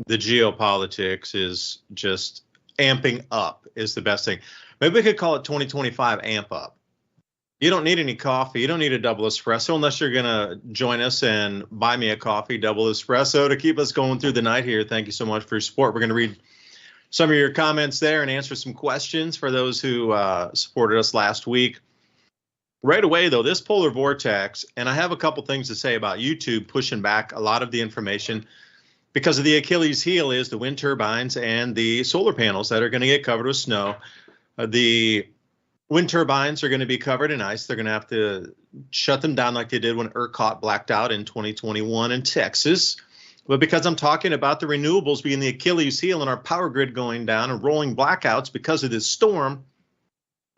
The geopolitics is just amping up is the best thing. Maybe we could call it 2025 amp up. You don't need any coffee. You don't need a double espresso unless you're going to join us and buy me a coffee, double espresso, to keep us going through the night here. Thank you so much for your support. We're going to read some of your comments there and answer some questions for those who supported us last week. Right away, though, this polar vortex, and I have a couple things to say about YouTube pushing back a lot of the information because of the Achilles heel is the wind turbines and the solar panels that are going to get covered with snow. The wind turbines are going to be covered in ice. They're going to have to shut them down like they did when ERCOT blacked out in 2021 in Texas. But because I'm talking about the renewables being the Achilles heel and our power grid going down and rolling blackouts because of this storm,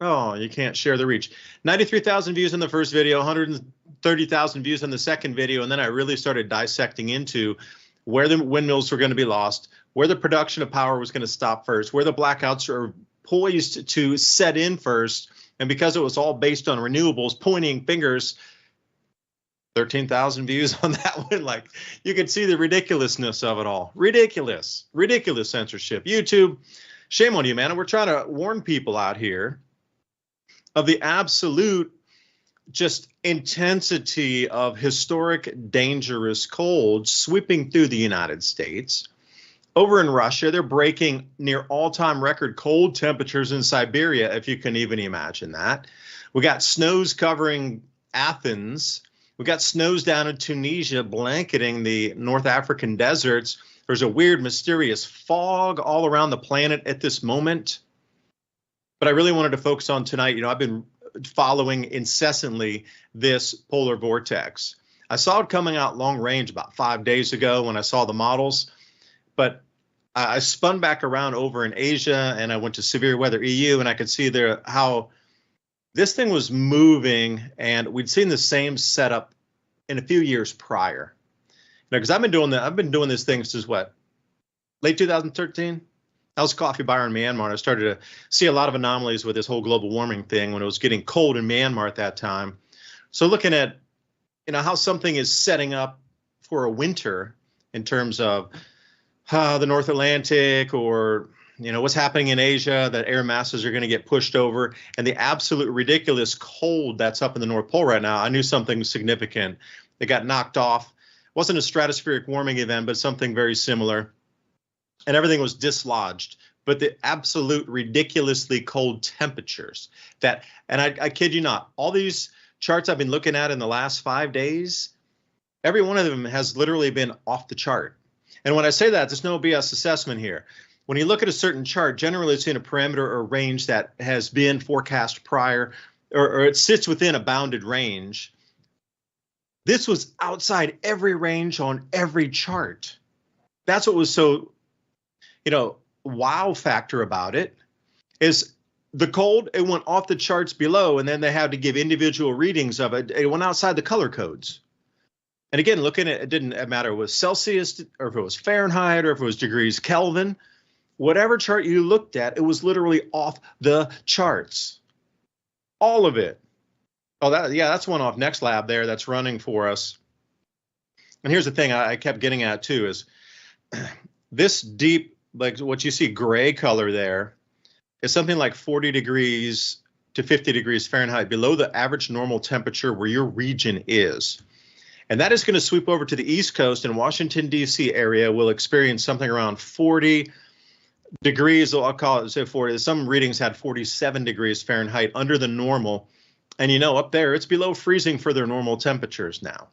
oh, you can't share the reach. 93,000 views on the first video, 130,000 views on the second video, and then I really started dissecting into where the windmills were going to be lost, where the production of power was going to stop first, where the blackouts are poised to set in first. And because it was all based on renewables, pointing fingers, 13,000 views on that one. Like, you can see the ridiculousness of it all. Ridiculous censorship. YouTube, shame on you, man. And we're trying to warn people out here of the absolute just intensity of historic dangerous cold sweeping through the United States. Over in Russia, they're breaking near all-time record cold temperatures in Siberia, if you can even imagine that. We got snows covering Athens. We got snows down in Tunisia blanketing the North African deserts. There's a weird, mysterious fog all around the planet at this moment. But I really wanted to focus on tonight. You know, I've been following incessantly this polar vortex. I saw it coming out long range about 5 days ago when I saw the models. But I spun back around over in Asia and I went to Severe Weather EU, and I could see there how this thing was moving, and we'd seen the same setup in a few years prior. Now, because I've been doing this thing since what, late 2013? I was a coffee buyer in Myanmar, and I started to see a lot of anomalies with this whole global warming thing when it was getting cold in Myanmar at that time. So looking at, you know, how something is setting up for a winter in terms of the North Atlantic, or, you know, what's happening in Asia, that air masses are going to get pushed over, and the absolute ridiculous cold that's up in the North Pole right now. I knew something significant that got knocked off. It wasn't a stratospheric warming event, but something very similar. And everything was dislodged. But the absolute ridiculously cold temperatures that, and I kid you not, all these charts I've been looking at in the last 5 days, every one of them has literally been off the chart. And when I say that, there's no BS assessment here. When you look at a certain chart, generally it's in a parameter or range that has been forecast prior, or it sits within a bounded range. This was outside every range on every chart. That's what was so, you know, wow factor about it, is the cold, it went off the charts below, and then they had to give individual readings of it. It went outside the color codes. And again, looking at it, didn't matter if it was Celsius or if it was Fahrenheit or if it was degrees Kelvin. Whatever chart you looked at, it was literally off the charts. All of it. Oh, that's one off Next Lab there that's running for us. And here's the thing I kept getting at too, is this deep, like what you see gray color there, is something like 40 degrees to 50 degrees Fahrenheit below the average normal temperature where your region is. And that is going to sweep over to the East Coast, and Washington, D.C. area will experience something around 40 degrees. I'll call it, say 40. Some readings had 47 degrees Fahrenheit under the normal. And, you know, up there, it's below freezing for their normal temperatures now.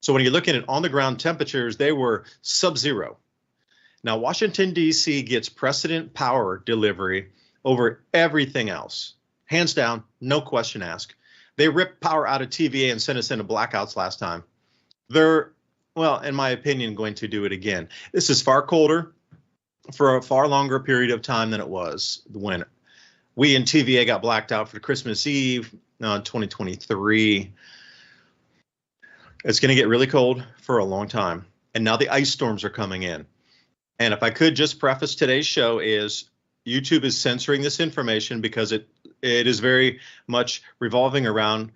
So when you're looking at on the ground temperatures, they were sub-zero. Now, Washington, D.C. gets precedent power delivery over everything else. Hands down, no question asked. They ripped power out of TVA and sent us into blackouts last time. They're, well, in my opinion, going to do it again. This is far colder for a far longer period of time than it was when we in TVA got blacked out for Christmas Eve in 2023. It's going to get really cold for a long time. And now the ice storms are coming in. And if I could just preface today's show is YouTube is censoring this information because it is very much revolving around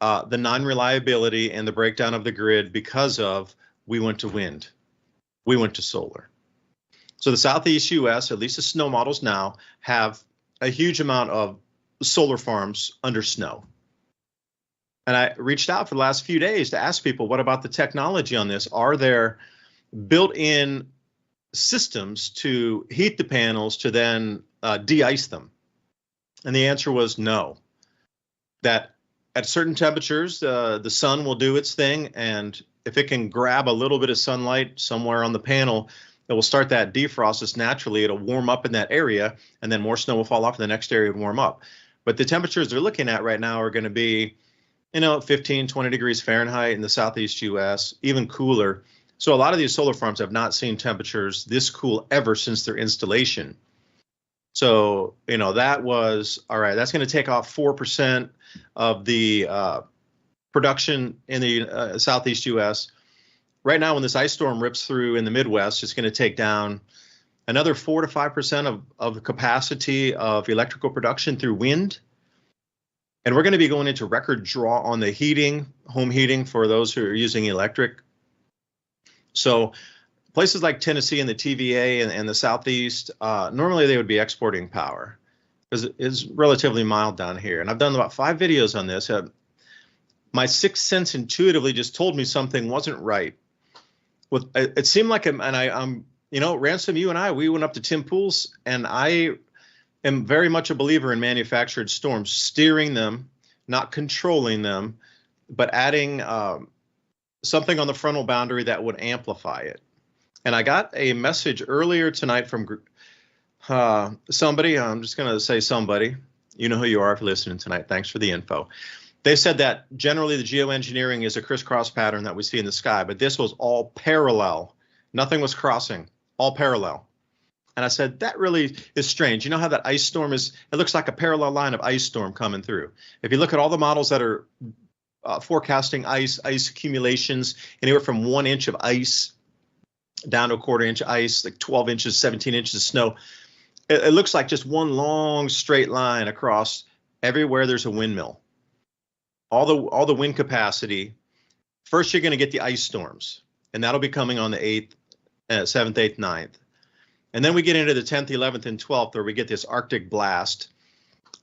the non-reliability and the breakdown of the grid because of we went to wind, we went to solar. So the Southeast U.S., at least the snow models now, have a huge amount of solar farms under snow. And I reached out for the last few days to ask people, what about the technology on this? Are there built-in systems to heat the panels to then de-ice them? And the answer was no. That at certain temperatures, the sun will do its thing, and if it can grab a little bit of sunlight somewhere on the panel, it will start that defrost just naturally. It'll warm up in that area, and then more snow will fall off, and the next area will warm up. But the temperatures they're looking at right now are going to be, 15, 20 degrees Fahrenheit in the Southeast U.S., even cooler. So a lot of these solar farms have not seen temperatures this cool ever since their installation. So, that was, all right, that's going to take off 4% of the production in the Southeast U.S. Right now, when this ice storm rips through in the Midwest, it's going to take down another 4 to 5% of the capacity of electrical production through wind. And we're going to be going into record draw on the heating, home heating for those who are using electric. So places like Tennessee and the TVA and the Southeast, normally they would be exporting power because it's relatively mild down here. And I've done about 5 videos on this. My sixth sense intuitively just told me something wasn't right. It seemed like, I'm Ransom, you and we went up to Tim Pool's, and I am very much a believer in manufactured storms, steering them, not controlling them, but adding something on the frontal boundary that would amplify it. And I got a message earlier tonight from somebody. I'm just going to say somebody. You know who you are if you're listening tonight. Thanks for the info. They said that generally the geoengineering is a crisscross pattern that we see in the sky, but this was all parallel. Nothing was crossing, all parallel. And I said, that really is strange. You know how that ice storm is? It looks like a parallel line of ice storm coming through. If you look at all the models that are forecasting ice accumulations, anywhere from 1 inch of ice down to 1/4 inch ice, like 12 inches, 17 inches of snow, it looks like just one long straight line across everywhere there's a windmill. All the wind capacity. First, you're going to get the ice storms, and that'll be coming on the 8th, 7th, 8th, 9th. And then we get into the 10th, 11th, and 12th, where we get this Arctic blast.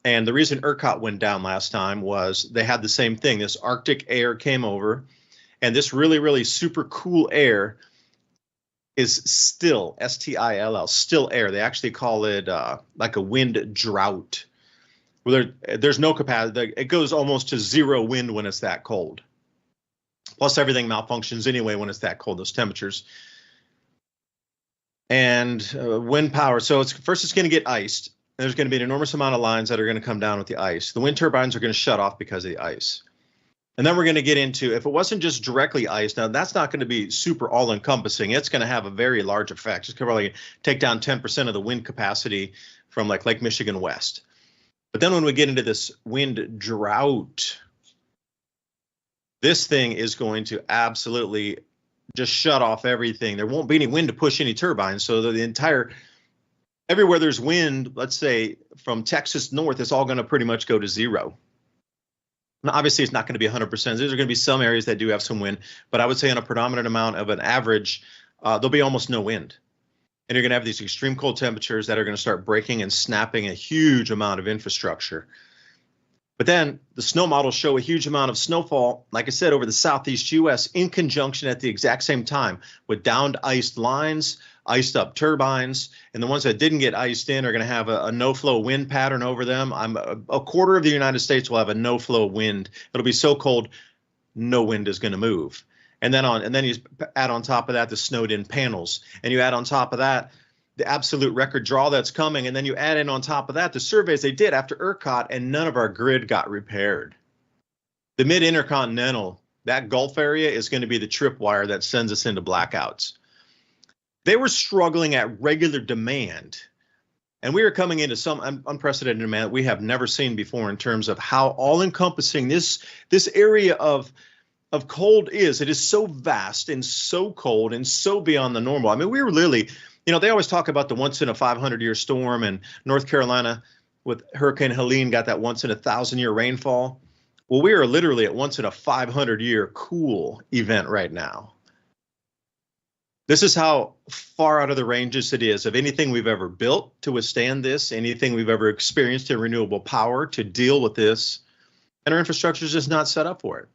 And the reason ERCOT went down last time was they had the same thing. This Arctic air came over, and this really, really super cool air is still, S-T-I-L-L, still air. They actually call it like a wind drought. There's no capacity. It goes almost to zero wind when it's that cold. Plus everything malfunctions anyway when it's that cold, those temperatures. And wind power. So it's going to get iced. There's going to be an enormous amount of lines that are going to come down with the ice. The wind turbines are going to shut off because of the ice. And then we're going to get into, if it wasn't just directly iced, now that's not going to be super all-encompassing. It's going to have a very large effect. It's going to probably take down 10% of the wind capacity from like Lake Michigan West. But then when we get into this wind drought, this thing is going to absolutely just shut off everything. There won't be any wind to push any turbines. So the entire, everywhere there's wind, let's say from Texas north, it's all going to pretty much go to zero. Now, obviously, it's not going to be 100%. There's going to be some areas that do have some wind, but I would say on a predominant amount of an average, there'll be almost no wind. And you're going to have these extreme cold temperatures that are going to start breaking and snapping a huge amount of infrastructure. But then the snow models show a huge amount of snowfall, like I said, over the Southeast U.S. in conjunction at the exact same time with downed iced lines, iced up turbines, and the ones that didn't get iced in are going to have a no-flow wind pattern over them. A quarter of the United States will have a no-flow wind. It'll be so cold, no wind is going to move. And then you add on top of that the snowed-in panels, and you add on top of that the absolute record draw that's coming, and then you add in on top of that the surveys they did after ERCOT, and none of our grid got repaired. The mid-intercontinental, that Gulf area is going to be the tripwire that sends us into blackouts. They were struggling at regular demand, and we were coming into some unprecedented demand that we have never seen before in terms of how all-encompassing this area of cold is. It is so vast and so cold and so beyond the normal. I mean, we were literally, they always talk about the once in a 500-year storm, and North Carolina with Hurricane Helene got that once in a 1,000-year rainfall. Well, we are literally at once in a 500-year cool event right now. This is how far out of the ranges it is of anything we've ever built to withstand this, anything we've ever experienced in renewable power to deal with this. And our infrastructure is just not set up for it.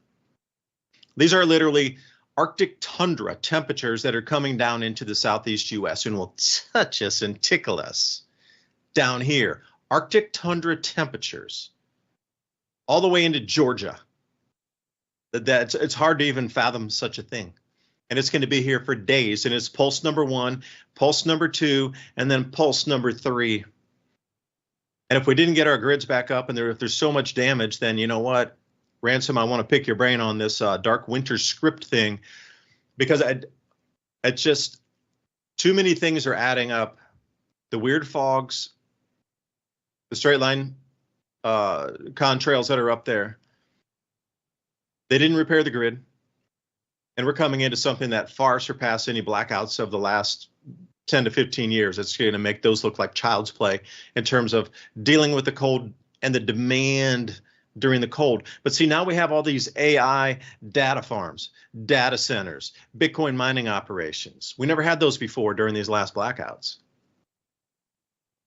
These are literally Arctic tundra temperatures that are coming down into the southeast US and will touch us and tickle us down here. Arctic tundra temperatures all the way into Georgia. It's hard to even fathom such a thing. And it's going to be here for days. And it's pulse number 1, pulse number 2, and then pulse number 3. And if we didn't get our grids back up and if there's so much damage, then you know what? Ransom, I want to pick your brain on this dark winter script thing, because it's just too many things are adding up. The weird fogs, the straight line contrails that are up there. They didn't repair the grid. And we're coming into something that far surpassed any blackouts of the last 10 to 15 years. It's going to make those look like child's play in terms of dealing with the cold and the demand during the cold. But see, now we have all these AI data farms, data centers, Bitcoin mining operations. We never had those before during these last blackouts.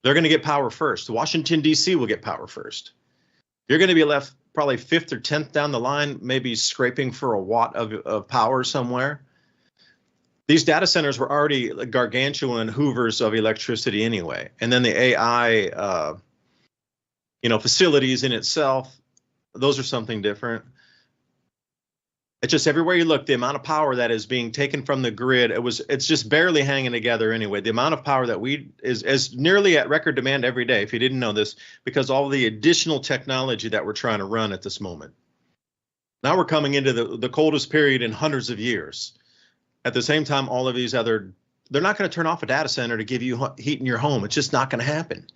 They're going to get power first. Washington, D.C. will get power first. You're going to be left probably 5th or 10th down the line, maybe scraping for a watt of power somewhere. These data centers were already gargantuan hoovers of electricity anyway. And then the AI, facilities in itself, those are something different. It's just everywhere you look, the amount of power that is being taken from the grid, it's just barely hanging together anyway. The amount of power that is nearly at record demand every day, if you didn't know this, because all the additional technology that we're trying to run at this moment. Now we're coming into the coldest period in hundreds of years. At the same time, all of these they're not going to turn off a data center to give you heat in your home. It's just not going to happen.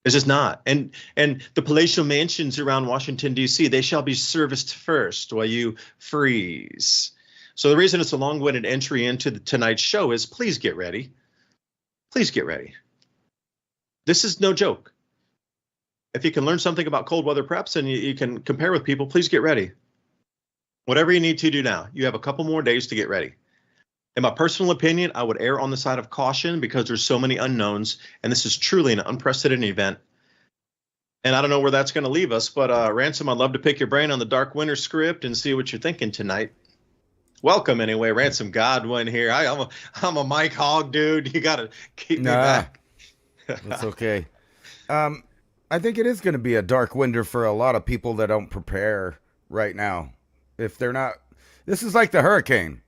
It's just not. And the palatial mansions around Washington, D.C., they shall be serviced first while you freeze. So the reason it's a long-winded entry into tonight's show is please get ready. Please get ready. This is no joke. If you can learn something about cold weather preps and you can compare with people, please get ready. Whatever you need to do now, you have a couple more days to get ready. In my personal opinion, I would err on the side of caution because there's so many unknowns, and this is truly an unprecedented event. And I don't know where that's going to leave us, but Ransom, I'd love to pick your brain on the Dark Winter script and see what you're thinking tonight. Welcome anyway, Ransom Godwin here. I'm a Mike Hogg dude. You got to keep me back. That's okay. I think it is going to be a dark winter for a lot of people that don't prepare right now. If they're not, this is like the hurricane.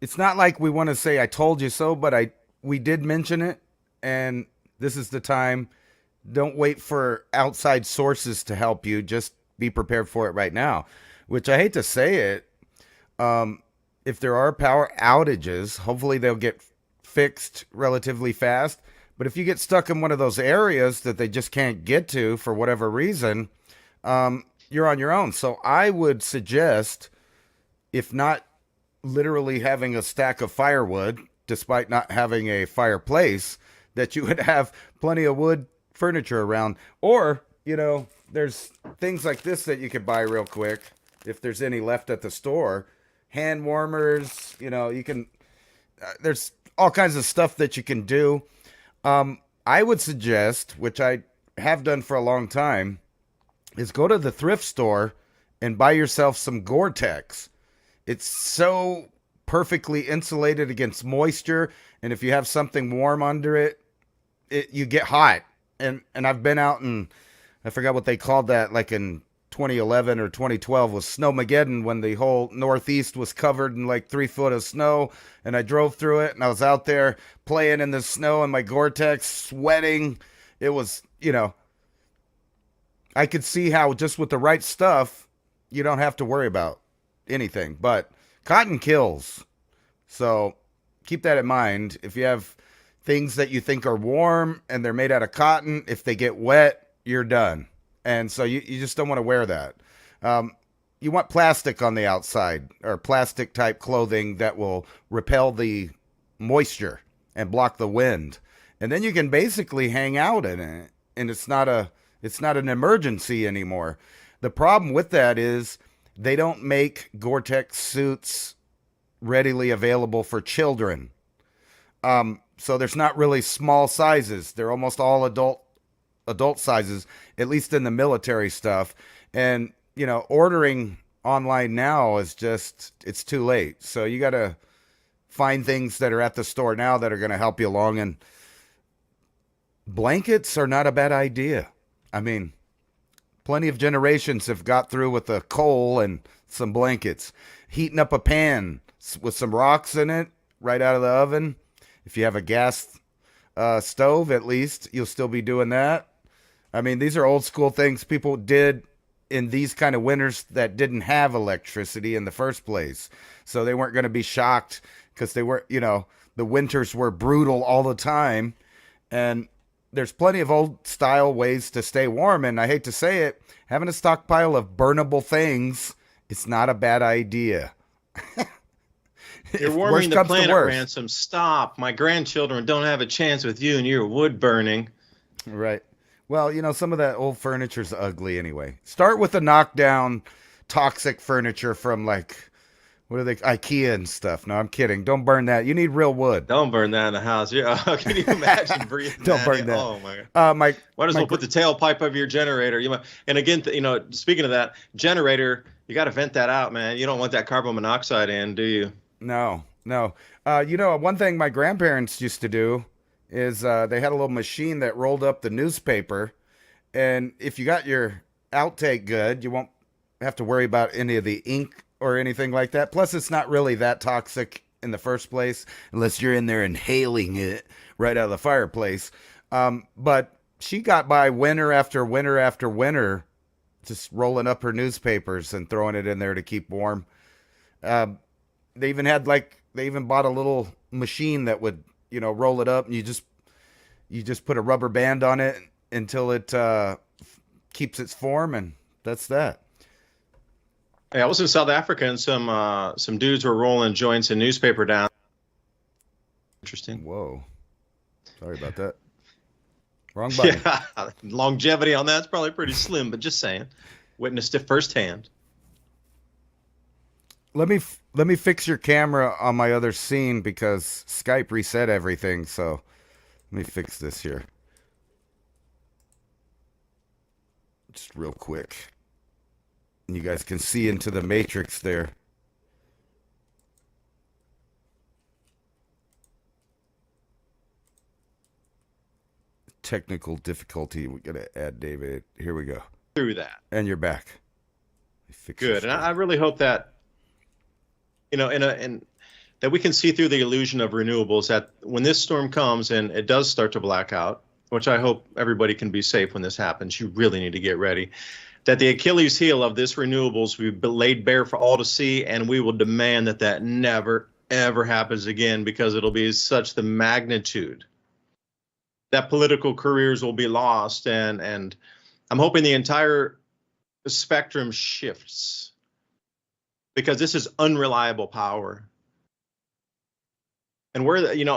It's not like we want to say I told you so, but we did mention it, and this is the time. Don't wait for outside sources to help you. Just be prepared for it right now, which I hate to say it. If there are power outages, hopefully they'll get fixed relatively fast. But if you get stuck in one of those areas that they just can't get to for whatever reason, you're on your own. So I would suggest, if not literally having a stack of firewood, despite not having a fireplace, that you would have plenty of wood furniture around. Or, there's things like this that you could buy real quick if there's any left at the store. Hand warmers, you can, there's all kinds of stuff that you can do. I would suggest, which I have done for a long time, is go to the thrift store and buy yourself some Gore-Tex. It's so perfectly insulated against moisture, and if you have something warm under it, you get hot. And I've been out and I forgot what they called that, like in 2011 or 2012 was Snowmageddon, when the whole Northeast was covered in like 3 foot of snow, and I drove through it and I was out there playing in the snow in my Gore-Tex, sweating. It was, I could see how just with the right stuff, you don't have to worry about anything. But cotton kills. So keep that in mind. If you have things that you think are warm and they're made out of cotton, if they get wet, you're done. And so you just don't want to wear that. You want plastic on the outside, or plastic type clothing that will repel the moisture and block the wind. And then you can basically hang out in it, and it's not an emergency anymore. The problem with that is they don't make Gore-Tex suits readily available for children. So there's not really small sizes. They're almost all adult sizes, at least in the military stuff. And, ordering online now is just, it's too late. So you got to find things that are at the store now that are going to help you along. And blankets are not a bad idea. I mean, plenty of generations have got through with a coal and some blankets. Heating up a pan with some rocks in it right out of the oven. If you have a gas stove, at least, you'll still be doing that. I mean, these are old school things people did in these kind of winters that didn't have electricity in the first place. So they weren't going to be shocked because they were, the winters were brutal all the time. And there's plenty of old style ways to stay warm. And I hate to say it, having a stockpile of burnable things is not a bad idea. You're warming the planet, Ransom. Stop. My grandchildren don't have a chance with you and your wood burning. Right. Well, some of that old furniture's ugly anyway. Start with the knockdown toxic furniture from what are they, IKEA and stuff. No, I'm kidding. Don't burn that. You need real wood. Don't burn that in the house. Yeah. Can you imagine breathing Don't burn that. Oh my God. Might as well put the tailpipe of your generator. And again, speaking of that generator, you got to vent that out, man. You don't want that carbon monoxide in, do you? No. One thing my grandparents used to do is they had a little machine that rolled up the newspaper, and if you got your outtake good, you won't have to worry about any of the ink or anything like that. Plus, it's not really that toxic in the first place, unless you're in there inhaling it right out of the fireplace. But she got by winter after winter after winter, just rolling up her newspapers and throwing it in there to keep warm. They even bought a little machine that would, roll it up, and you just put a rubber band on it until it keeps its form, and that's that. Hey, I was in South Africa, and some dudes were rolling joints and newspaper down. Interesting. Whoa. Sorry about that. Wrong button. Yeah, longevity on that's probably pretty slim, but just saying. Witnessed it firsthand. Let me fix your camera on my other scene because Skype reset everything. So let me fix this here. Just real quick. And you guys can see into the matrix there. Technical difficulty. We got to add David. Here we go. Through that. And you're back. Good. And I really hope that and that we can see through the illusion of renewables, that when this storm comes and it does start to black out, which I hope everybody can be safe when this happens, you really need to get ready, that the Achilles heel of this renewables will be laid bare for all to see, and we will demand that never, ever happens again, because it'll be such the magnitude that political careers will be lost. And I'm hoping the entire spectrum shifts, because this is unreliable power. And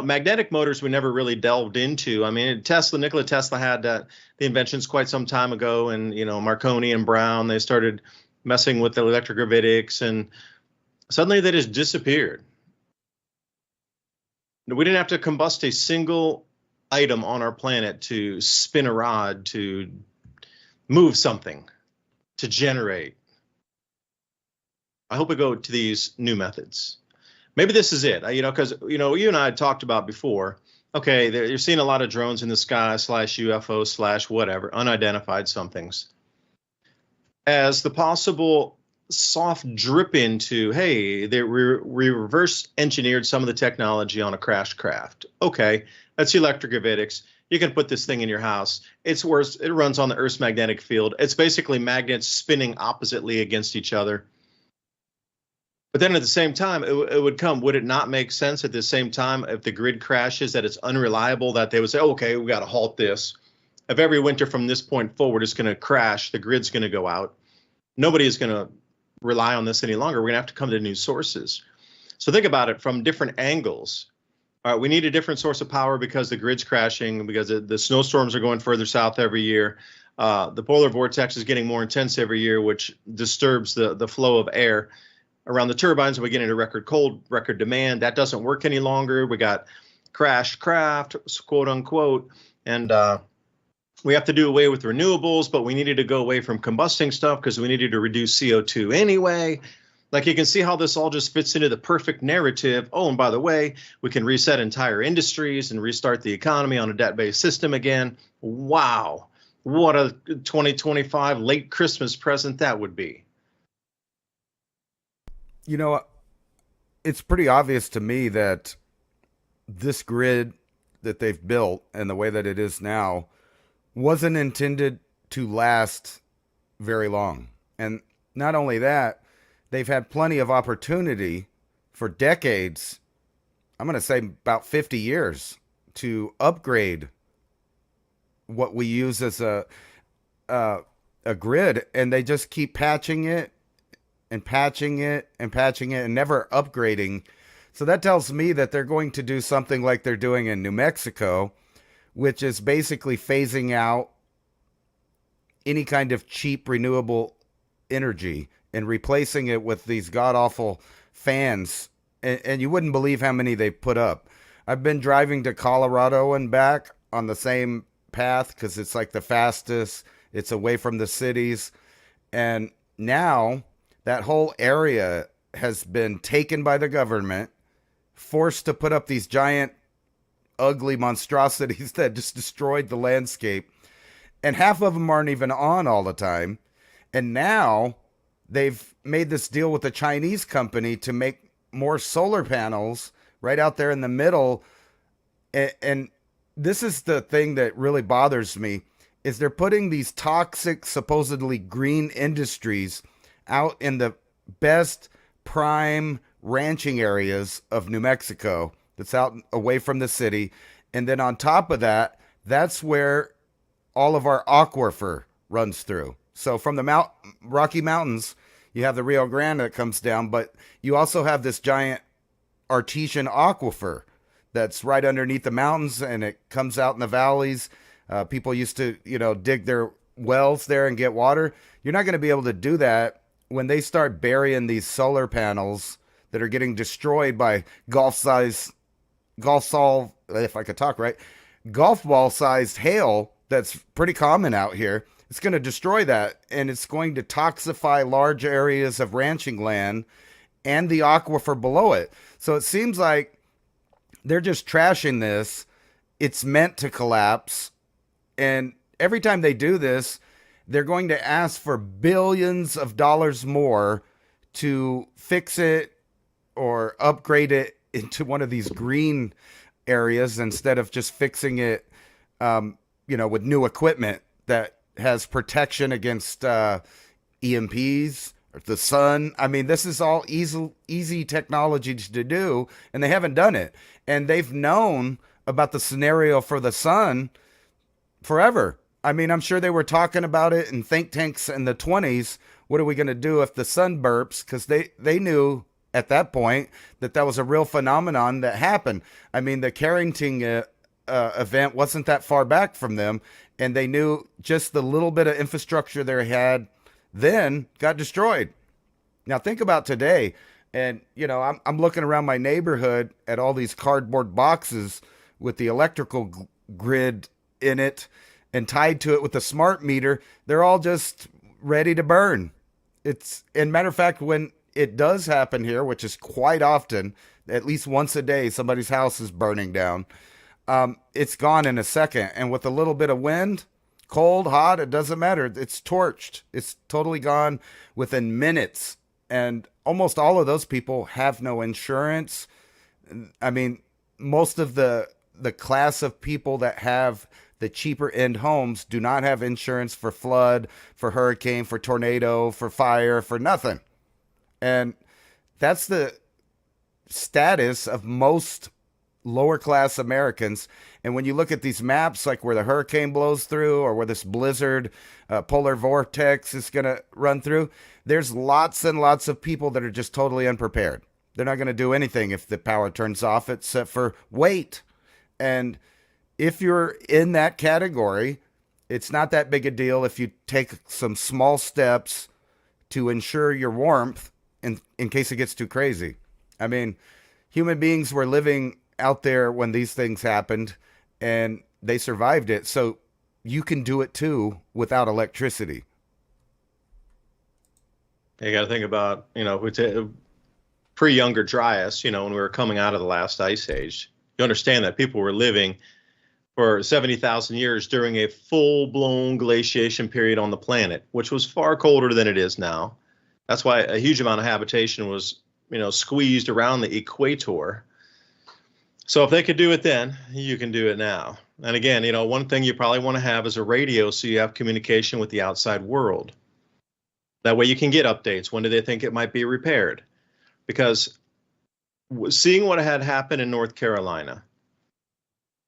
magnetic motors we never really delved into. I mean, Nikola Tesla had the inventions quite some time ago, and Marconi and Brown, they started messing with electrogravitics, and suddenly they just disappeared. We didn't have to combust a single item on our planet to spin a rod, to move something, to generate. I hope we go to these new methods. Maybe this is it, because, you and I had talked about before, okay, you're seeing a lot of drones in the sky / UFO / whatever, unidentified somethings, as the possible soft drip into, hey, we reverse engineered some of the technology on a crashed craft. Okay, that's electrogravitics. You can put this thing in your house. It's worse. It runs on the Earth's magnetic field. It's basically magnets spinning oppositely against each other. But then at the same time, would it not make sense at the same time, if the grid crashes, that it's unreliable, that they would say, okay, we got to halt this. If every winter from this point forward is going to crash, the grid's going to go out. Nobody is going to rely on this any longer. We're going to have to come to new sources. So think about it from different angles. All right, we need a different source of power because the grid's crashing, because the snowstorms are going further south every year. The polar vortex is getting more intense every year, which disturbs the flow of air. around the turbines, and we get into record cold, record demand. That doesn't work any longer. We got crashed craft, quote unquote, and we have to do away with renewables, but we needed to go away from combusting stuff because we needed to reduce CO2 anyway. Like, you can see how this all just fits into the perfect narrative. Oh, and by the way, we can reset entire industries and restart the economy on a debt-based system again. Wow. What a 2025 late Christmas present that would be. You know, it's pretty obvious to me that this grid that they've built and the way that it is now wasn't intended to last very long. And not only that, they've had plenty of opportunity for decades, I'm going to say about 50 years, to upgrade what we use as a grid, and they just keep patching it and patching it and patching it and never upgrading. So that tells me that they're going to do something like they're doing in New Mexico, which is basically phasing out any kind of cheap renewable energy and replacing it with these god-awful fans. And you wouldn't believe how many they put up. I've been driving to Colorado and back on the same path because it's like the fastest. It's away from the cities. And now that whole area has been taken by the government, forced to put up these giant, ugly monstrosities that just destroyed the landscape. And half of them aren't even on all the time. And now they've made this deal with a Chinese company to make more solar panels right out there in the middle. And this is the thing that really bothers me, is they're putting these toxic, supposedly green industries out in the best prime ranching areas of New Mexico that's out away from the city. And then on top of that, that's where all of our aquifer runs through. So from the Rocky Mountains, you have the Rio Grande that comes down, but you also have this giant artesian aquifer that's right underneath the mountains, and it comes out in the valleys. People used to, dig their wells there and get water. You're not going to be able to do that when they start burying these solar panels that are getting destroyed by golf ball sized hail that's pretty common out here. It's going to destroy that, and it's going to toxify large areas of ranching land and the aquifer below it. So it seems like they're just trashing this. It's meant to collapse. And every time they do this, they're going to ask for billions of dollars more to fix it or upgrade it into one of these green areas instead of just fixing it, with new equipment that has protection against EMPs or the sun. I mean, this is all easy technology to do, and they haven't done it. And they've known about the scenario for the sun forever. I mean, I'm sure they were talking about it in think tanks in the 20s. What are we going to do if the sun burps? Because they knew at that point that was a real phenomenon that happened. I mean, the Carrington event wasn't that far back from them, and they knew just the little bit of infrastructure they had then got destroyed. Now think about today, and I'm looking around my neighborhood at all these cardboard boxes with the electrical grid in it and tied to it with a smart meter. They're all just ready to burn. Matter of fact, when it does happen here, which is quite often, at least once a day, somebody's house is burning down. It's gone in a second. And with a little bit of wind, cold, hot, it doesn't matter. It's torched. It's totally gone within minutes. And almost all of those people have no insurance. I mean, most of the class of people that have the cheaper end homes do not have insurance for flood, for hurricane, for tornado, for fire, for nothing. And that's the status of most lower class Americans. And when you look at these maps, like where the hurricane blows through or where this blizzard, polar vortex is going to run through, there's lots and lots of people that are just totally unprepared. They're not going to do anything if the power turns off except for wait. And if you're in that category, it's not that big a deal if you take some small steps to ensure your warmth in case it gets too crazy. I mean, human beings were living out there when these things happened, and they survived it. So you can do it too without electricity. You got to think about, pre-Younger Dryas, when we were coming out of the last ice age. You understand that people were living for 70,000 years during a full-blown glaciation period on the planet, which was far colder than it is now. That's why a huge amount of habitation was, squeezed around the equator. So if they could do it then, you can do it now. And again, one thing you probably want to have is a radio so you have communication with the outside world. That way you can get updates. When do they think it might be repaired? Because seeing what had happened in North Carolina,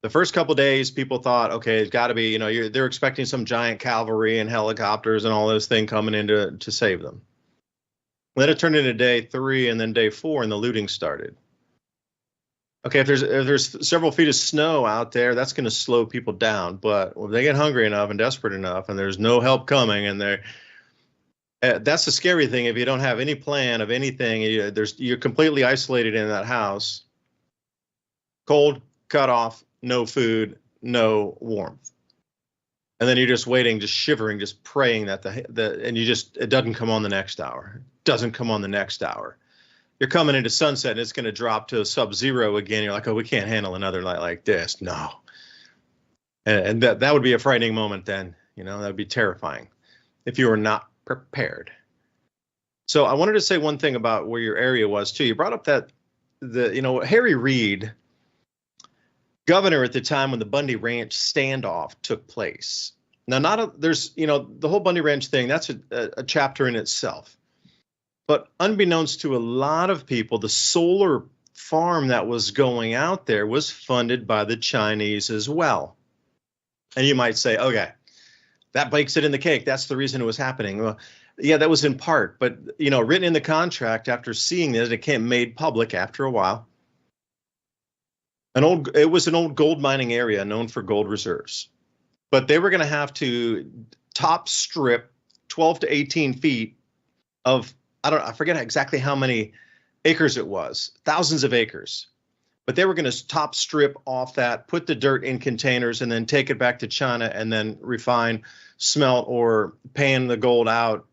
the first couple of days, people thought, okay, it's got to be, they're expecting some giant cavalry and helicopters and all this thing coming in to save them. Then it turned into day 3 and then day 4, and the looting started. Okay, if there's several feet of snow out there, that's going to slow people down. But when they get hungry enough and desperate enough, and there's no help coming, and that's the scary thing. If you don't have any plan of anything, you're completely isolated in that house, cold, cut off, no food, no warmth. And then you're just waiting, just shivering, just praying that it doesn't come on the next hour. It doesn't come on the next hour. You're coming into sunset and it's going to drop to sub-zero again. You're like, oh, we can't handle another night like this. No. And that would be a frightening moment then. That would be terrifying if you were not prepared. So I wanted to say one thing about where your area was too. You brought up that Harry Reid, governor at the time when the Bundy Ranch standoff took place. Now, there's the whole Bundy Ranch thing. That's a chapter in itself. But unbeknownst to a lot of people, the solar farm that was going out there was funded by the Chinese as well. And you might say, okay, that bakes it in the cake. That's the reason it was happening. Well, yeah, that was in part. But, written in the contract after seeing this, it came made public after a while. It was an old gold mining area known for gold reserves. But they were going to have to top strip 12 to 18 feet of, I forget exactly how many acres it was, thousands of acres. But they were going to top strip off that, put the dirt in containers, and then take it back to China and then refine, smelt, or pan the gold out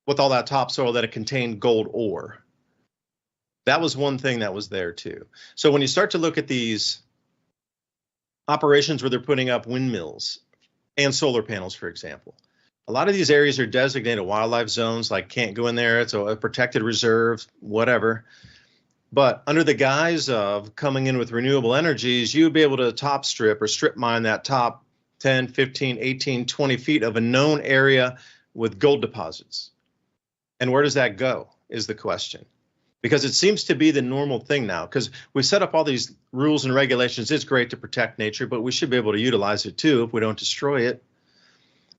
with all that topsoil that it contained gold ore. That was one thing that was there too. So when you start to look at these operations where they're putting up windmills and solar panels, for example, a lot of these areas are designated wildlife zones, like can't go in there. It's a protected reserve, whatever. But under the guise of coming in with renewable energies, you would be able to top strip or strip mine that top 10, 15, 18, 20 feet of a known area with gold deposits. And where does that go is the question. Because it seems to be the normal thing now, because we set up all these rules and regulations. It's great to protect nature, but we should be able to utilize it too if we don't destroy it.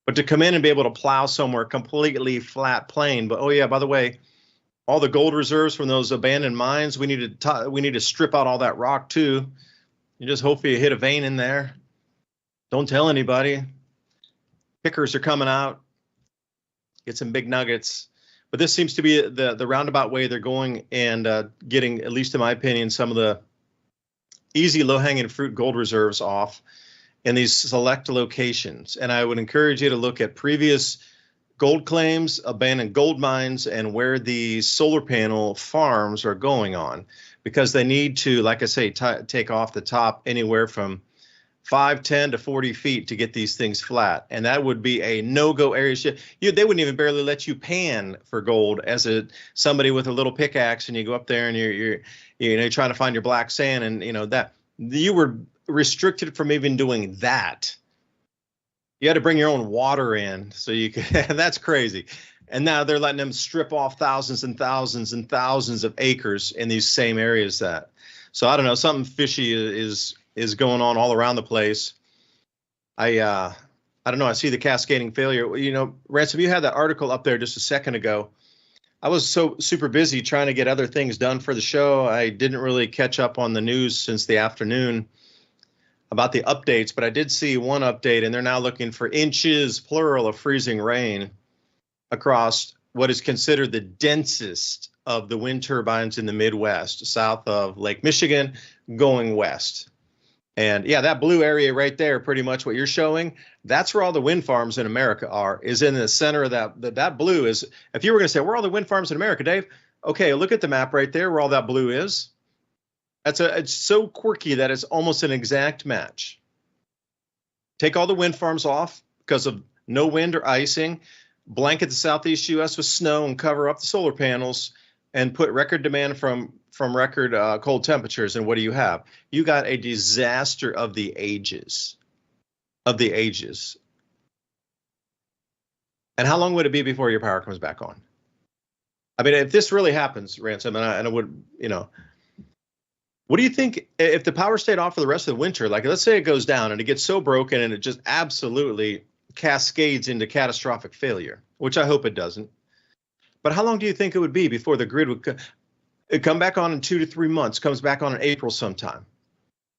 But to come in and be able to plow somewhere completely flat plain, but oh yeah, by the way, all the gold reserves from those abandoned mines, we need to strip out all that rock too. You just hope you hit a vein in there. Don't tell anybody. Pickers are coming out. Get some big nuggets. But this seems to be the roundabout way they're going and getting, at least in my opinion, some of the easy low-hanging fruit gold reserves off in these select locations. And I would encourage you to look at previous gold claims, abandoned gold mines, and where these solar panel farms are going on, because they need to, like I say, take off the top anywhere from 5, 10 to 40 feet to get these things flat. And that would be a no-go area. They wouldn't even barely let you pan for gold as somebody with a little pickaxe, and you go up there and you're trying to find your black sand, and that you were restricted from even doing that. You had to bring your own water in so you could. That's crazy. And now they're letting them strip off thousands and thousands and thousands of acres in these same areas. So I don't know, something fishy is going on all around the place. I don't know. I see the cascading failure. Ransom, you had that article up there just a second ago. I was so super busy trying to get other things done for the show. I didn't really catch up on the news since the afternoon about the updates, but I did see one update, and they're now looking for inches, plural, of freezing rain across what is considered the densest of the wind turbines in the Midwest, south of Lake Michigan, going west. And yeah, that blue area right there, pretty much what you're showing, that's where all the wind farms in America are, is in the center of that blue is, if you were going to say, where are all the wind farms in America, Dave? Okay, look at the map right there where all that blue is. It's so quirky that it's almost an exact match. Take all the wind farms off because of no wind or icing, blanket the southeast U.S. with snow and cover up the solar panels, and put record demand from record cold temperatures. And what do you have? You got a disaster of the ages. Of the ages. And how long would it be before your power comes back on? I mean, if this really happens, Ransom, and I would, what do you think if the power stayed off for the rest of the winter? Like, let's say it goes down and it gets so broken and it just absolutely cascades into catastrophic failure, which I hope it doesn't. But how long do you think it would be before the grid would come back on in 2 to 3 months, comes back on in April sometime?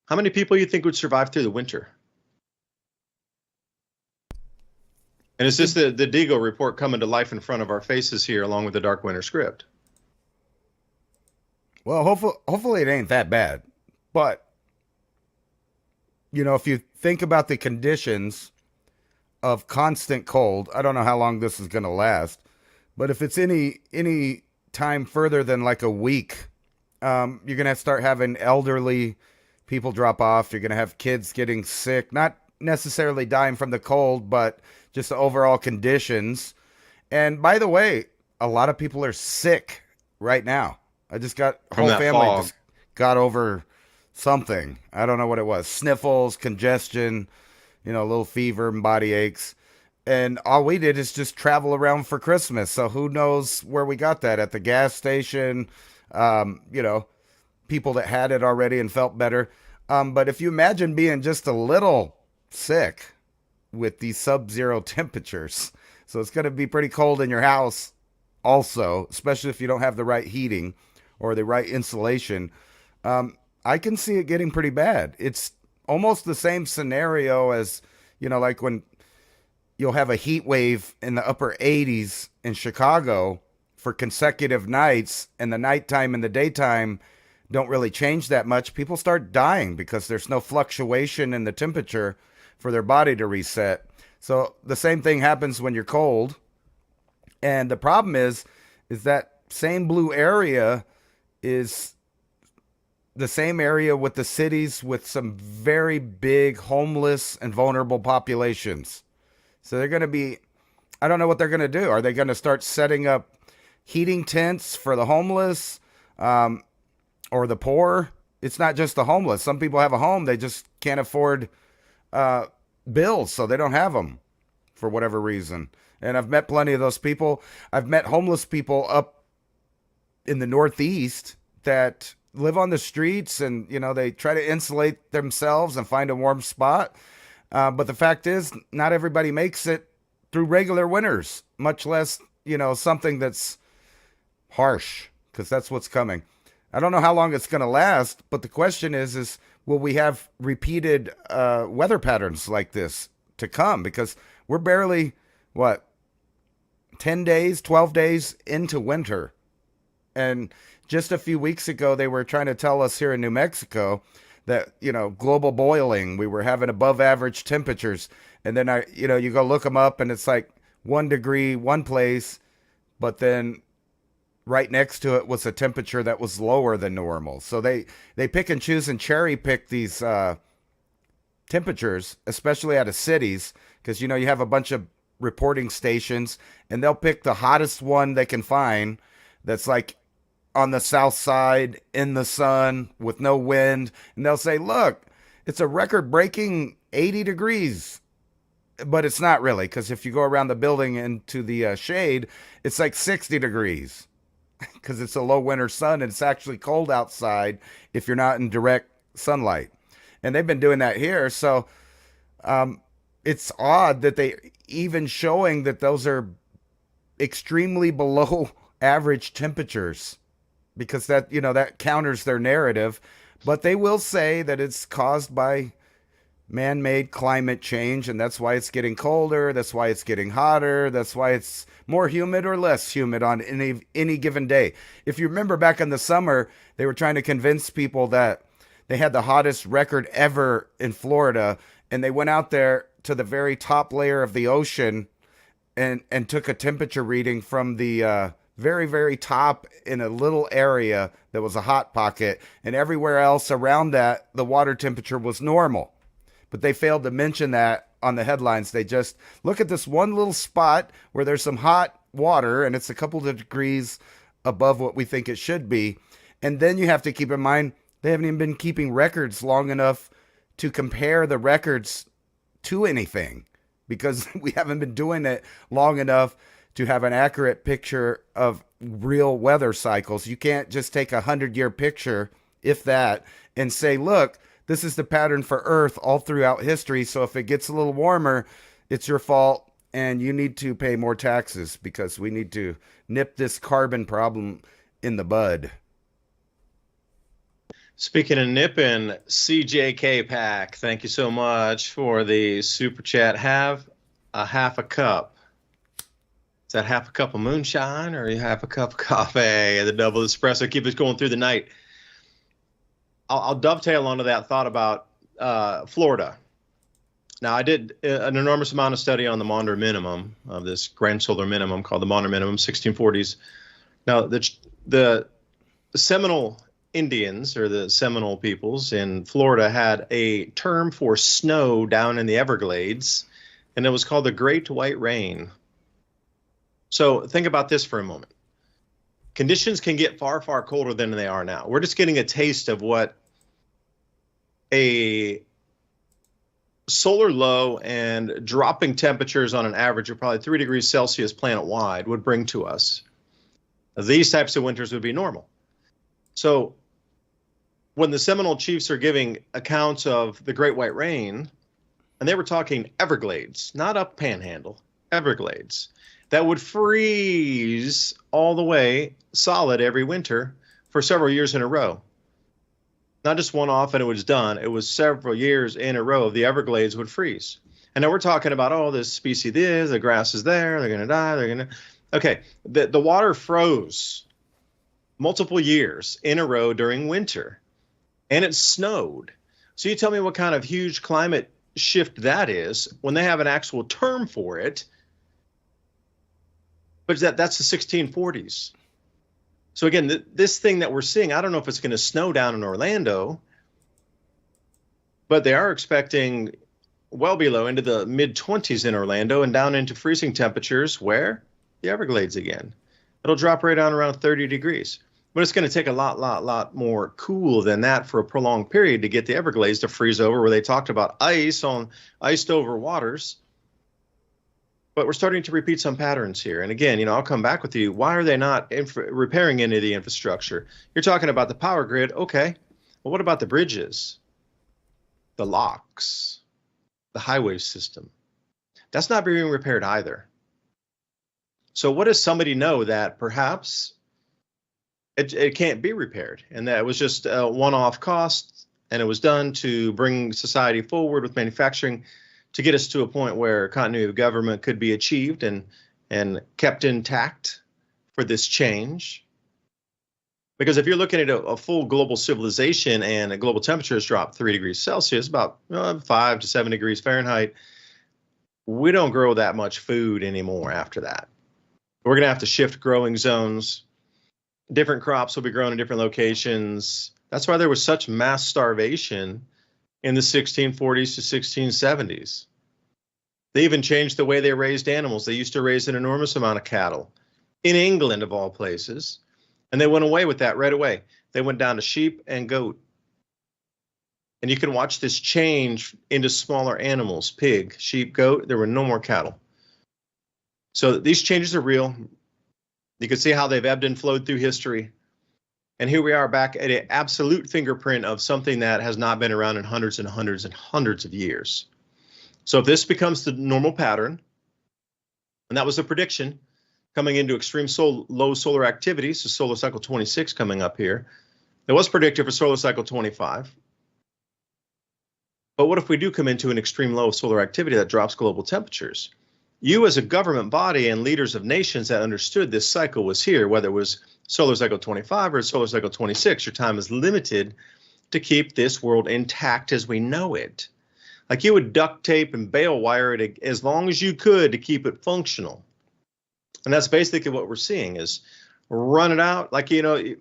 How many people do you think would survive through the winter? And is this the Deagle report coming to life in front of our faces here, along with the Dark Winter script? Well, hopefully it ain't that bad. But, if you think about the conditions of constant cold, I don't know how long this is going to last, but if it's any time further than like a week, you're going to start having elderly people drop off. You're going to have kids getting sick, not necessarily dying from the cold, but just the overall conditions. And by the way, a lot of people are sick right now. I just got whole family just got over something. I don't know what it was. Sniffles, congestion, a little fever and body aches. And all we did is just travel around for Christmas. So who knows where we got that, at the gas station, people that had it already and felt better. But if you imagine being just a little sick with these sub-zero temperatures, so it's going to be pretty cold in your house also, especially if you don't have the right heating or the right insulation. I can see it getting pretty bad. It's almost the same scenario as, like when you'll have a heat wave in the upper 80s in Chicago for consecutive nights, and the nighttime and the daytime don't really change that much. People start dying because there's no fluctuation in the temperature for their body to reset. So the same thing happens when you're cold. And the problem is that same blue area is the same area with the cities with some very big homeless and vulnerable populations. So they're going to be, I don't know what they're going to do. Are they going to start setting up heating tents for the homeless or the poor? It's not just the homeless. Some people have a home. They just can't afford bills, so they don't have them for whatever reason. And I've met plenty of those people. I've met homeless people up in the Northeast that live on the streets, and they try to insulate themselves and find a warm spot. But the fact is, not everybody makes it through regular winters, much less, something that's harsh, because that's what's coming. I don't know how long it's going to last, but the question is will we have repeated weather patterns like this to come? Because we're barely, 10 days, 12 days into winter. And just a few weeks ago, they were trying to tell us here in New Mexico that, global boiling, we were having above average temperatures. And then you go look them up and it's like 1 degree one place, but then right next to it was a temperature that was lower than normal. So they pick and choose and cherry pick these temperatures, especially out of cities, because, you have a bunch of reporting stations, and they'll pick the hottest one they can find that's like on the south side in the sun with no wind. And they'll say, look, it's a record-breaking 80 degrees. But it's not really, because if you go around the building into the shade, it's like 60 degrees because it's a low winter sun, and it's actually cold outside if you're not in direct sunlight. And they've been doing that here. So it's odd that they even showing that those are extremely below average temperatures, because that counters their narrative. But they will say that it's caused by man-made climate change, and that's why it's getting colder, that's why it's getting hotter, that's why it's more humid or less humid on any given day. If you remember back in the summer, they were trying to convince people that they had the hottest record ever in Florida, and they went out there to the very top layer of the ocean and took a temperature reading from the very, very top in a little area that was a hot pocket, and everywhere else around that, the water temperature was normal. But they failed to mention that on the headlines. They just look at this one little spot where there's some hot water and it's a couple of degrees above what we think it should be. And then you have to keep in mind, they haven't even been keeping records long enough to compare the records to anything, because we haven't been doing it long enough to have an accurate picture of real weather cycles. You can't just take a 100-year picture, if that, and say, look, this is the pattern for Earth all throughout history. So if it gets a little warmer, it's your fault and you need to pay more taxes because we need to nip this carbon problem in the bud. Speaking of nipping, CJK Pack, thank you so much for the super chat. Have a half a cup. Is that half a cup of moonshine or half a cup of coffee? The double espresso, keep us going through the night. I'll dovetail onto that thought about Florida. Now, I did an enormous amount of study on the Maunder minimum, of this grand solar minimum called the Maunder minimum, 1640s. Now, the Seminole Indians, or the Seminole peoples in Florida, had a term for snow down in the Everglades, and it was called the Great White Rain. So think about this for a moment. Conditions can get far, far colder than they are now. We're just getting a taste of what a solar low and dropping temperatures on an average of probably 3 degrees Celsius planet-wide would bring to us. These types of winters would be normal. So when the Seminole chiefs are giving accounts of the Great White Rain, and they were talking Everglades, not up Panhandle, Everglades, that would freeze all the way solid every winter for several years in a row. Not just one off and it was done. It was several years in a row. The Everglades would freeze. And now we're talking about, oh, this species this, the grass is there, they're going to die, they're going to... Okay, the water froze multiple years in a row during winter, and it snowed. So you tell me what kind of huge climate shift that is when they have an actual term for it. But that's the 1640s. So again, this thing that we're seeing, I don't know if it's going to snow down in Orlando, but they are expecting well below into the mid-20s in Orlando and down into freezing temperatures where? The Everglades again. It'll drop right down around 30 degrees. But it's going to take a lot more cool than that for a prolonged period to get the Everglades to freeze over, where they talked about ice on iced over waters. But we're starting to repeat some patterns here. And again, I'll come back with you. Why are they not repairing any of the infrastructure? You're talking about the power grid. Okay. Well, what about the bridges, the locks, the highway system? That's not being repaired either. So what does somebody know that perhaps it can't be repaired, and that it was just a one-off cost, and it was done to bring society forward with manufacturing, to get us to a point where continuity of government could be achieved and kept intact for this change? Because if you're looking at a full global civilization and a global temperature has dropped 3 degrees Celsius, about 5 to 7 degrees Fahrenheit, we don't grow that much food anymore after that. We're going to have to shift growing zones. Different crops will be grown in different locations. That's why there was such mass starvation in the 1640s to 1670s. They even changed the way they raised animals. They used to raise an enormous amount of cattle in England, of all places, and they went away with that right away. They went down to sheep and goat. And you can watch this change into smaller animals, pig, sheep, goat. There were no more cattle. So these changes are real. You can see how they've ebbed and flowed through history. And here we are back at an absolute fingerprint of something that has not been around in hundreds and hundreds and hundreds of years. So if this becomes the normal pattern, and that was a prediction coming into extreme low solar activity, so solar cycle 26 coming up here, it was predicted for solar cycle 25. But what if we do come into an extreme low of solar activity that drops global temperatures? You as a government body and leaders of nations that understood this cycle was here, whether it was solar cycle 25 or solar cycle 26, your time is limited to keep this world intact as we know it. Like you would duct tape and bale wire it as long as you could to keep it functional. And that's basically what we're seeing is run it out. Like, you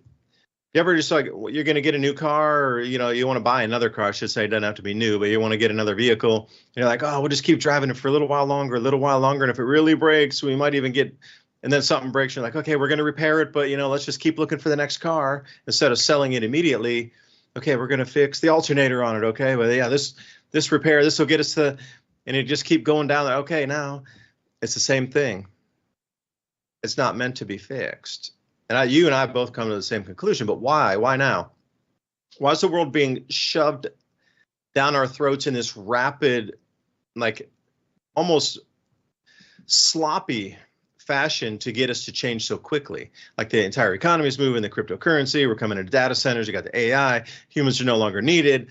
ever just like, you're going to get a new car or, you want to buy another car, I should say, it doesn't have to be new, but you want to get another vehicle. And you're like, oh, we'll just keep driving it for a little while longer. And if it really breaks, we might even get, and then something breaks. You're like, okay, we're going to repair it, but, let's just keep looking for the next car instead of selling it immediately. Okay, we're going to fix the alternator on it. Okay, well, yeah, this repair, this will get us to, and you just keep going down there. Okay, now it's the same thing. It's not meant to be fixed. And you and I both come to the same conclusion, but why? Why now? Why is the world being shoved down our throats in this rapid, like almost sloppy fashion to get us to change so quickly? Like the entire economy is moving, the cryptocurrency, we're coming into data centers, you got the AI, humans are no longer needed.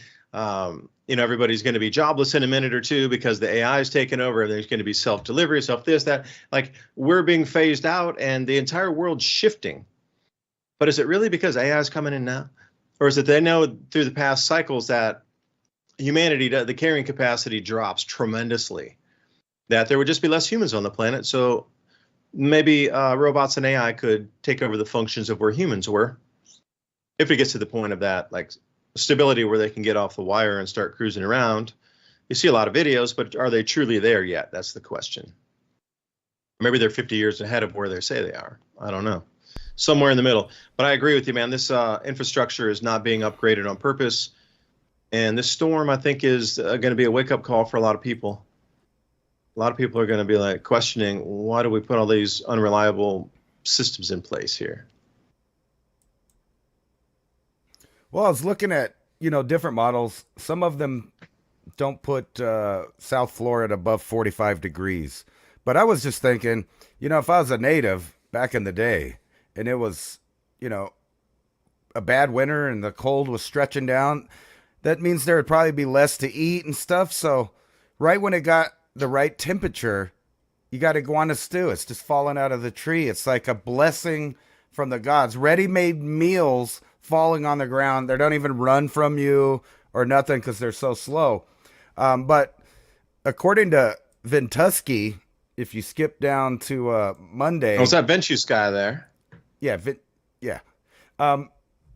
Everybody's going to be jobless in a minute or two because the AI is taking over. Everything's going to be self-delivery, self-this, that. Like we're being phased out and the entire world's shifting. But is it really because AI is coming in now? Or is it they know through the past cycles that humanity, the carrying capacity drops tremendously, that there would just be less humans on the planet? So maybe robots and AI could take over the functions of where humans were. If it gets to the point of that, like stability where they can get off the wire and start cruising around. You see a lot of videos, but are they truly there yet? That's the question. Maybe they're 50 years ahead of where they say they are. I don't know. Somewhere in the middle. But I agree with you, man. This infrastructure is not being upgraded on purpose. And this storm, I think, is going to be a wake-up call for a lot of people. A lot of people are going to be like questioning, why do we put all these unreliable systems in place here? Well, I was looking at, different models. Some of them don't put South Florida above 45 degrees. But I was just thinking, if I was a native back in the day and it was, a bad winter and the cold was stretching down, that means there would probably be less to eat and stuff. So right when it got the right temperature, you got iguana stew. It's just falling out of the tree. It's like a blessing from the gods. Ready-made meals falling on the ground. They don't even run from you or nothing because they're so slow. But according to Ventusky, if you skip down to Monday... Oh, is that Ventus guy there? Yeah,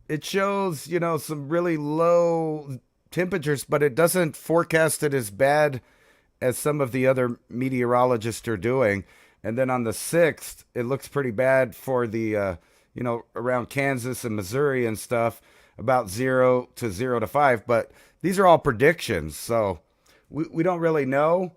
it shows, some really low temperatures, but it doesn't forecast it as bad as some of the other meteorologists are doing. And then on the 6th, it looks pretty bad for the... around Kansas and Missouri and stuff, about 0 to 5. But these are all predictions, so we don't really know.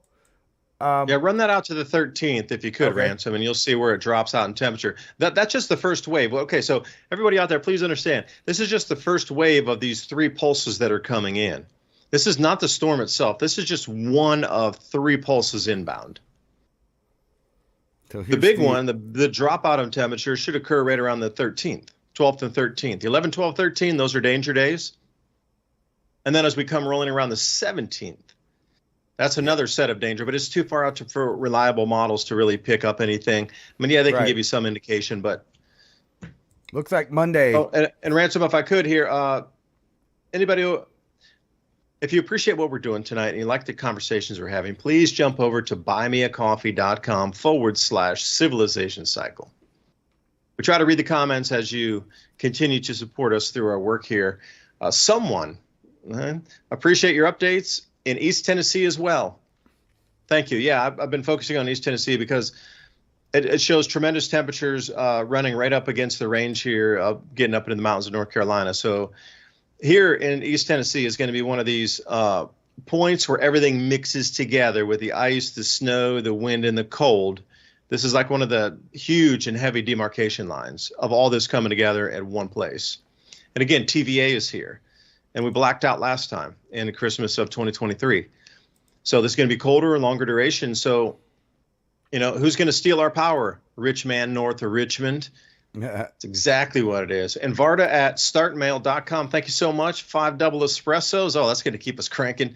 Yeah, run that out to the 13th if you could, Okay. Ransom, and you'll see where it drops out in temperature. That's just the first wave. Okay, so everybody out there, please understand, this is just the first wave of these 3 pulses that are coming in. This is not the storm itself. This is just one of 3 pulses inbound. So The big one, the dropout of temperature should occur right around the 13th, 12th and 13th. 11, 12, 13, those are danger days. And then as we come rolling around the 17th, that's another set of danger, but it's too far out for reliable models to really pick up anything. I mean, yeah, they can Right. give you some indication, but... Looks like Monday. Oh, and Ransom, if I could here, anybody who... If you appreciate what we're doing tonight and you like the conversations we're having, please jump over to buymeacoffee.com/civilization cycle. We try to read the comments as you continue to support us through our work here. Someone, appreciate your updates in East Tennessee as well. Thank you. Yeah, I've been focusing on East Tennessee because it shows tremendous temperatures running right up against the range here, getting up into the mountains of North Carolina. So here in East Tennessee is going to be one of these points where everything mixes together with the ice, the snow, the wind, and the cold. This is like one of the huge and heavy demarcation lines of all this coming together at one place. And again, TVA is here. And we blacked out last time in Christmas of 2023. So this is going to be colder and longer duration. So, who's going to steal our power? Rich man north of Richmond. That's exactly what it is. And Varda at startmail.com. Thank you so much. 5 double espressos. Oh, that's going to keep us cranking.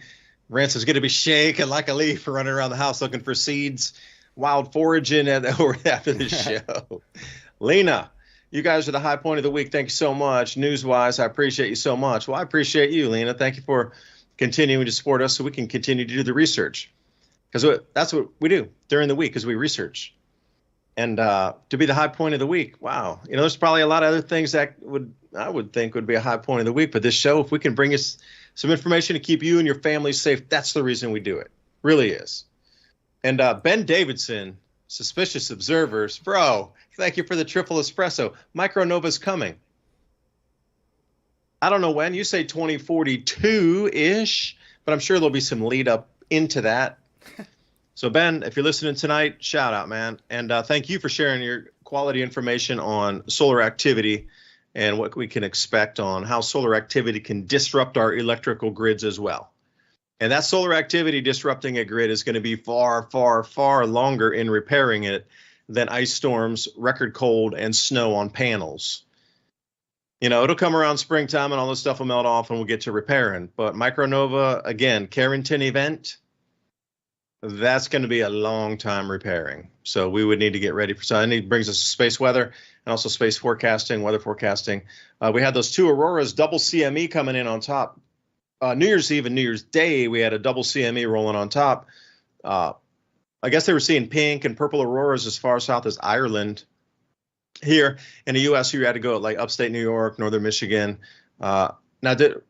Ransom's going to be shaking like a leaf running around the house looking for seeds, wild foraging after the show. Lena, you guys are the high point of the week. Thank you so much. News-wise, I appreciate you so much. Well, I appreciate you, Lena. Thank you for continuing to support us so we can continue to do the research. Because that's what we do during the week is we research. And to be the high point of the week, wow. There's probably a lot of other things that I would think would be a high point of the week. But this show, if we can bring us some information to keep you and your family safe, that's the reason we do it. Really is. And Ben Davidson, Suspicious Observers. Bro, thank you for the triple espresso. Micronova's coming. I don't know when. You say 2042-ish, but I'm sure there'll be some lead up into that. So, Ben, if you're listening tonight, shout out, man. And thank you for sharing your quality information on solar activity and what we can expect on how solar activity can disrupt our electrical grids as well. And that solar activity disrupting a grid is going to be far, far, far longer in repairing it than ice storms, record cold, and snow on panels. It'll come around springtime and all this stuff will melt off and we'll get to repairing. But micronova, again, Carrington event, that's going to be a long time repairing. So we would need to get ready for so. And it brings us space weather and also space forecasting, weather forecasting. We had those two auroras, double CME coming in on top. New Year's Eve and New Year's Day, we had a double CME rolling on top. I guess they were seeing pink and purple auroras as far south as Ireland. Here in the U.S., you had to go like upstate New York, northern Michigan. Now,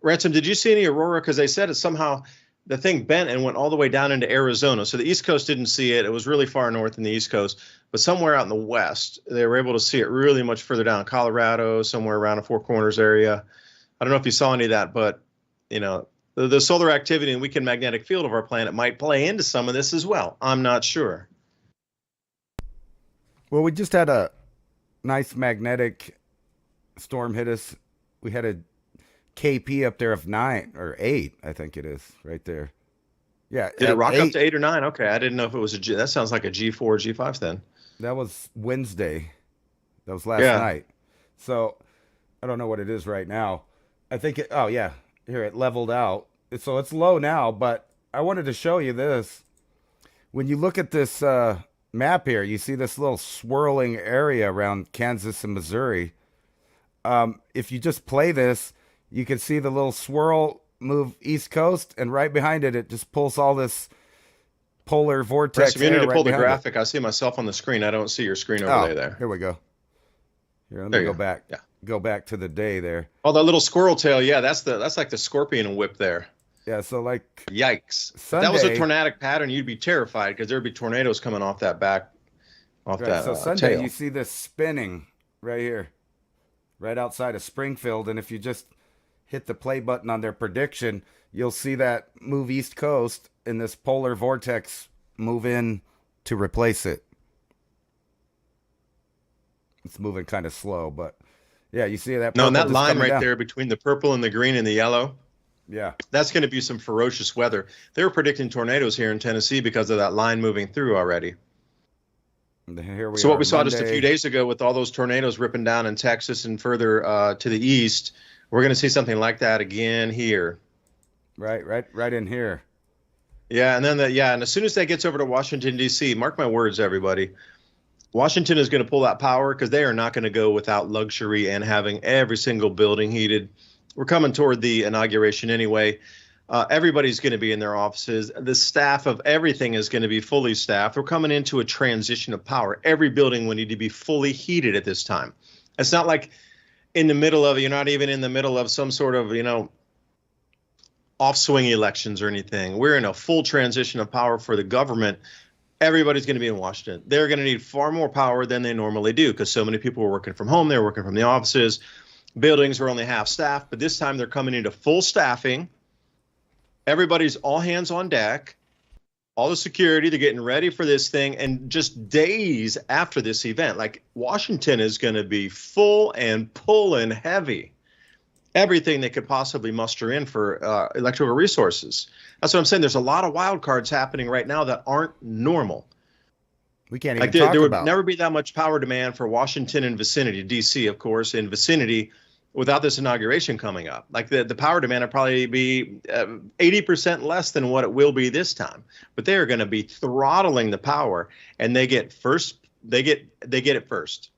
Ransom, did you see any aurora? Because they said it somehow the thing bent and went all the way down into Arizona. So the East Coast didn't see it. It was really far north in the East Coast, but somewhere out in the West, they were able to see it really much further down, Colorado, somewhere around the Four Corners area. I don't know if you saw any of that, but the solar activity and weakened magnetic field of our planet might play into some of this as well. I'm not sure. Well, we just had a nice magnetic storm hit us. We had a KP up there of 9 or 8, I think it is right there. Yeah. Did it rock 8. Up to 8 or 9? Okay. I didn't know if it was a G. That sounds like a G4, G5 then. That was Wednesday. That was last night. So I don't know what it is right now. I think it, here it leveled out. So it's low now, but I wanted to show you this. When you look at this map here, you see this little swirling area around Kansas and Missouri. If you just play this, you can see the little swirl move east coast, and right behind it, it just pulls all this polar vortex. If you need to pull the graphic, I see myself on the screen. I don't see your screen overlay there. Here we go. Here, let me go back. Yeah. Go back to the day there. Oh, that little squirrel tail. Yeah, that's like the scorpion whip there. Yeah, so like yikes. Sunday, if that was a tornadic pattern, you'd be terrified because there'd be tornadoes coming off that back, that So Sunday, tail. You see this spinning right here, right outside of Springfield, and if you just hit the play button on their prediction, you'll see that move east coast and this polar vortex move in to replace it. It's moving kind of slow, but yeah, you see that. No, and that line right there between the purple and the green and the yellow. Yeah. That's going to be some ferocious weather. They were predicting tornadoes here in Tennessee because of that line moving through already. Here we so are, what we saw Monday. Just a few days ago with all those tornadoes ripping down in Texas and further to the east, we're going to see something like that again here. Right in here. Yeah, and then and as soon as that gets over to Washington, D.C., mark my words, everybody, Washington is going to pull that power because they are not going to go without luxury and having every single building heated. We're coming toward the inauguration anyway. Everybody's going to be in their offices. The staff of everything is going to be fully staffed. We're coming into a transition of power. Every building will need to be fully heated at this time. It's not like you're not even in the middle of some sort of, off-swing elections or anything. We're in a full transition of power for the government. Everybody's going to be in Washington. They're going to need far more power than they normally do because so many people are working from home. They're working from the offices. Buildings are only half staffed, but this time they're coming into full staffing. Everybody's all hands on deck. All the security, they're getting ready for this thing. And just days after this event, like Washington is going to be full and pulling heavy. Everything they could possibly muster in for electrical resources. That's what I'm saying. There's a lot of wild cards happening right now that aren't normal. We can't even talk there would about. never be that much power demand for Washington and vicinity, D.C., of course, in vicinity without this inauguration coming up. Like the power demand will probably be 80% less than what it will be this time. But they are going to be throttling the power, and they get first. They get it first.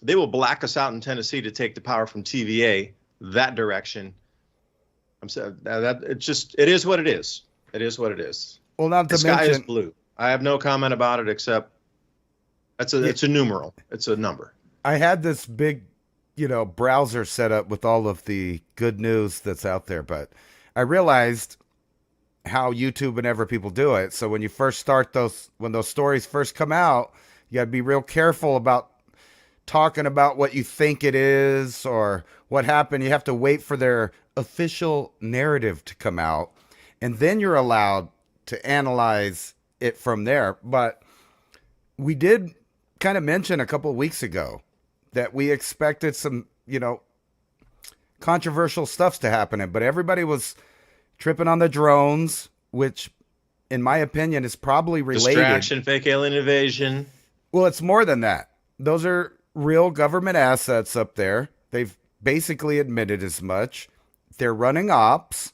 They will black us out in Tennessee to take the power from TVA that direction. I'm saying that it is what it is. It is what it is. Well, not to the sky mention, is blue. I have no comment about it except it's a numeral. It's a number. I had this big, browser set up with all of the good news that's out there, but I realized how YouTube and ever people do it. So when you first start when those stories first come out, you got to be real careful about talking about what you think it is or what happened. You have to wait for their official narrative to come out, and then you're allowed to analyze it from there. But we did kind of mention a couple of weeks ago that we expected some, controversial stuff to happen, but everybody was tripping on the drones, which in my opinion is probably related. Distraction, fake alien invasion. Well, it's more than that. Those are real government assets up there. They've basically admitted as much. They're running ops.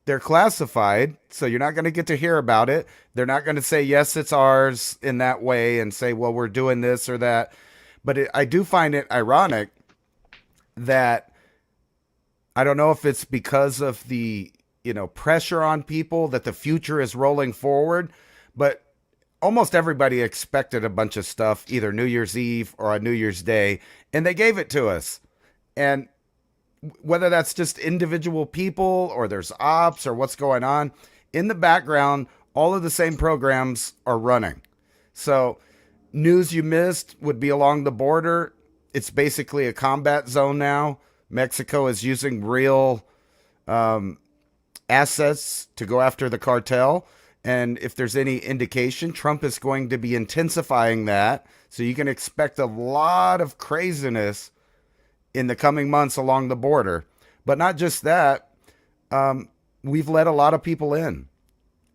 They're classified, so you're not going to get to hear about it. They're not going to say, yes, it's ours in that way and say, well, we're doing this or that. But I do find it ironic that I don't know if it's because of the, pressure on people that the future is rolling forward, but almost everybody expected a bunch of stuff, either New Year's Eve or on New Year's Day, and they gave it to us. And whether that's just individual people or there's ops or what's going on, in the background, all of the same programs are running. So news you missed would be along the border. It's basically a combat zone now. Mexico is using real assets to go after the cartel. And if there's any indication, Trump is going to be intensifying that. So you can expect a lot of craziness in the coming months along the border. But not just that, we've let a lot of people in.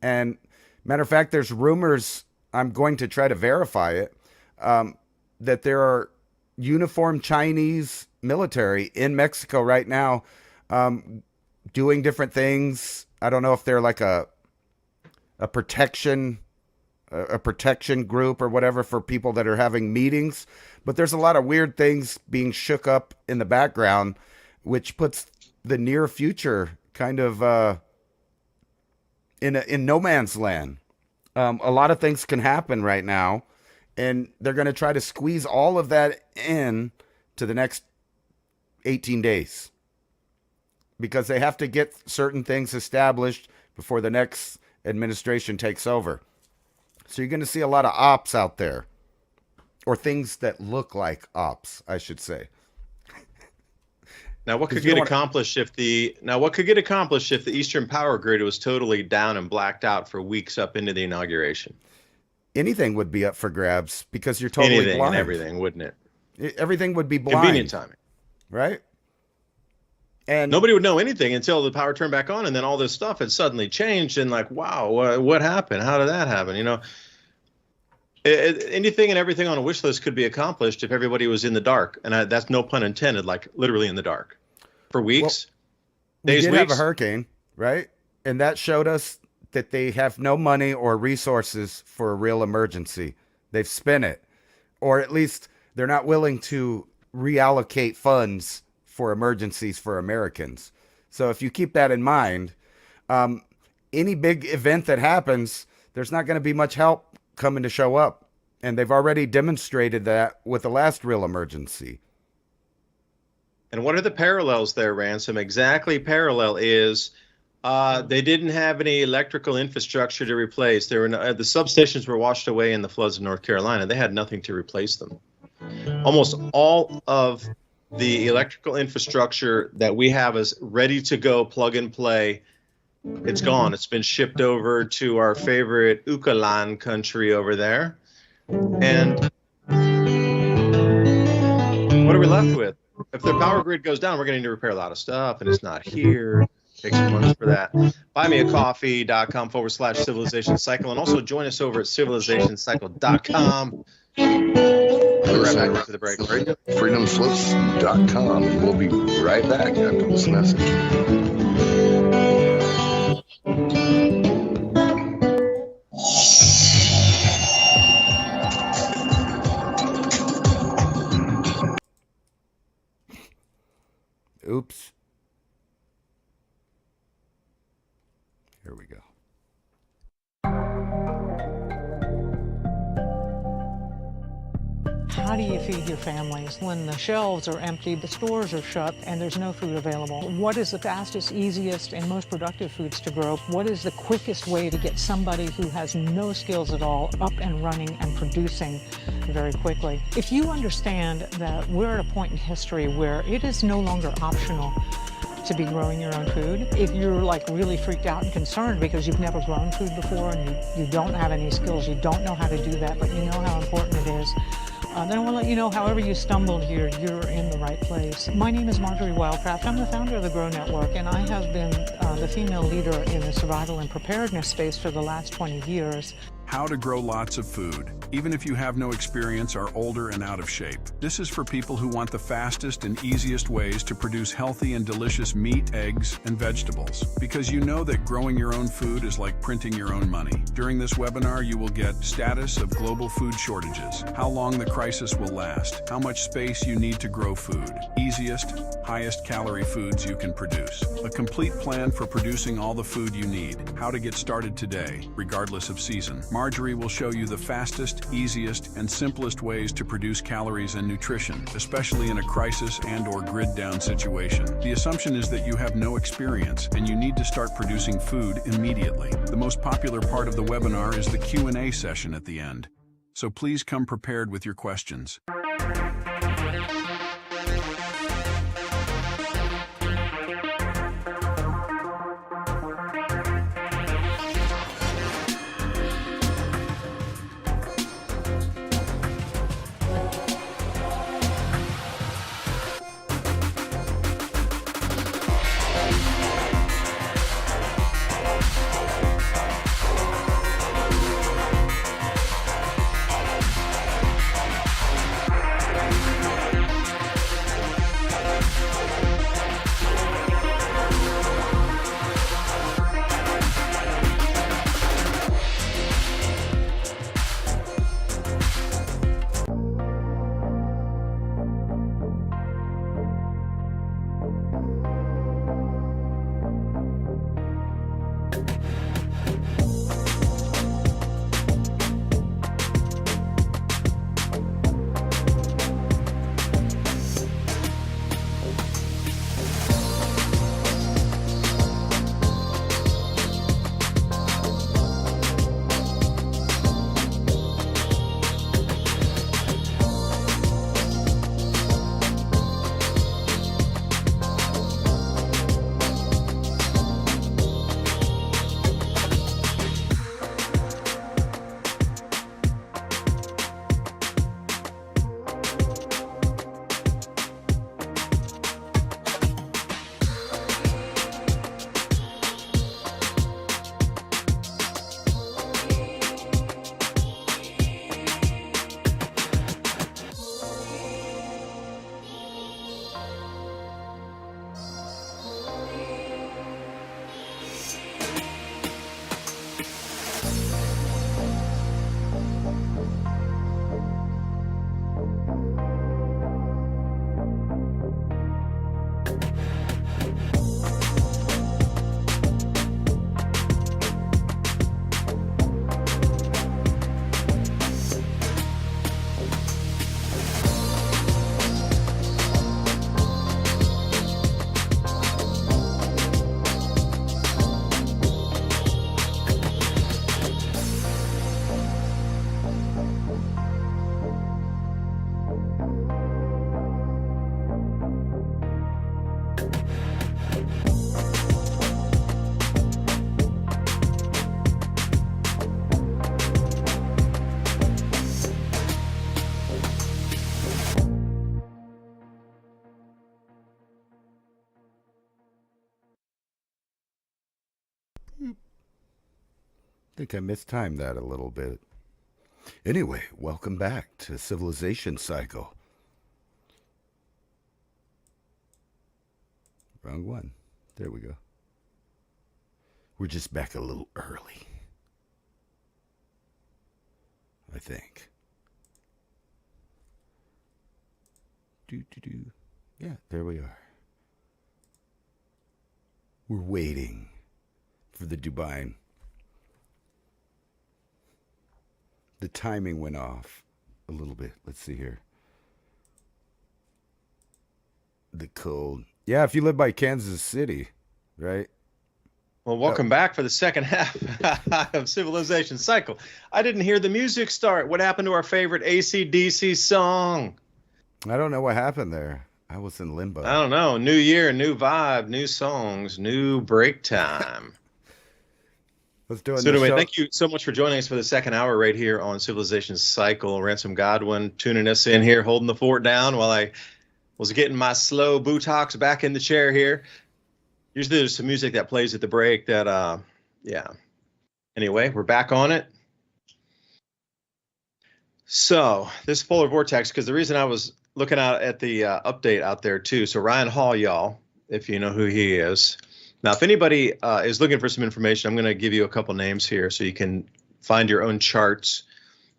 And matter of fact, there's rumors, I'm going to try to verify it, that there are uniformed Chinese military in Mexico right now doing different things. I don't know if they're like a protection group or whatever for people that are having meetings, but there's a lot of weird things being shook up in the background, which puts the near future kind of in no man's land. A lot of things can happen right now, and they're going to try to squeeze all of that in to the next 18 days because they have to get certain things established before the next administration takes over. So you're going to see a lot of ops out there, or things that look like ops, I should say. Now, what could get accomplished if the Eastern Power Grid was totally down and blacked out for weeks up into the inauguration? Anything would be up for grabs because you're totally Anything blind. And everything, wouldn't it? Everything would be blind. Convenient timing, right? And nobody would know anything until the power turned back on, and then all this stuff had suddenly changed. And like, wow, what happened? How did that happen? Anything and everything on a wish list could be accomplished if everybody was in the dark, and that's no pun intended. Like literally in the dark for weeks, days, we did weeks. Have a hurricane, right? And that showed us that they have no money or resources for a real emergency. They've spent it, or at least they're not willing to reallocate funds for emergencies for Americans. So if you keep that in mind, any big event that happens, there's not going to be much help coming to show up. And they've already demonstrated that with the last real emergency. And what are the parallels there, Ransom? Exactly parallel is they didn't have any electrical infrastructure to replace. The substations were washed away in the floods of North Carolina. They had nothing to replace them. Almost all of the electrical infrastructure that we have is ready to go, plug and play. It's gone. It's been shipped over to our favorite Ukalan country over there. And what are we left with? If the power grid goes down, we're going to need to repair a lot of stuff, and it's not here. Take some money for that. Buymeacoffee.com/civilization cycle, and also join us over at civilizationcycle.com. We'll be right back after the break. freedomslips.com, and we'll be right back after this message. Oops. Here we go. How do you feed your families when the shelves are empty, the stores are shut, and there's no food available? What is the fastest, easiest, and most productive foods to grow? What is the quickest way to get somebody who has no skills at all up and running and producing very quickly? If you understand that we're at a point in history where it is no longer optional to be growing your own food. If you're like really freaked out and concerned because you've never grown food before and you don't have any skills, you don't know how to do that, but you know how important it is, then I want to let you know, however you stumbled here, you're in the right place. My name is Marjorie Wildcraft. I'm the founder of the Grow Network, and I have been the female leader in the survival and preparedness space for the last 20 years. How to grow lots of food, even if you have no experience, are older and out of shape. This is for people who want the fastest and easiest ways to produce healthy and delicious meat, eggs, and vegetables. Because you know that growing your own food is like printing your own money. During this webinar, you will get status of global food shortages, how long the crisis will last, how much space you need to grow food, easiest, highest calorie foods you can produce, a complete plan for producing all the food you need, how to get started today, regardless of season. Marjorie will show you the fastest, easiest, and simplest ways to produce calories and nutrition, especially in a crisis and/or grid-down situation. The assumption is that you have no experience and you need to start producing food immediately. The most popular part of the webinar is the Q&A session at the end. So please come prepared with your questions. I think I mistimed that a little bit. Anyway, welcome back to Civilization Cycle. Wrong one. There we go. We're just back a little early, I think. Yeah, there we are. We're waiting for the DuByne. The timing went off a little bit. Let's see here. The cold. Yeah, if you live by Kansas City, right? Well, welcome back for the second half of Civilization Cycle. I didn't hear the music start. What happened to our favorite AC/DC song? I don't know what happened there. I was in limbo. I don't know. New year, new vibe, new songs, new break time. Let's do it. So anyway, thank you so much for joining us for the second hour right here on Civilization Cycle. Ransom Godwin tuning us in here, holding the fort down while I was getting my slow buttocks back in the chair here. Usually there's some music that plays at the break that, yeah. Anyway, we're back on it. So this polar vortex, because the reason I was looking out at the update out there too. So Ryan Hall, y'all, if you know who he is. Now, if anybody is looking for some information, I'm going to give you a couple names here so you can find your own charts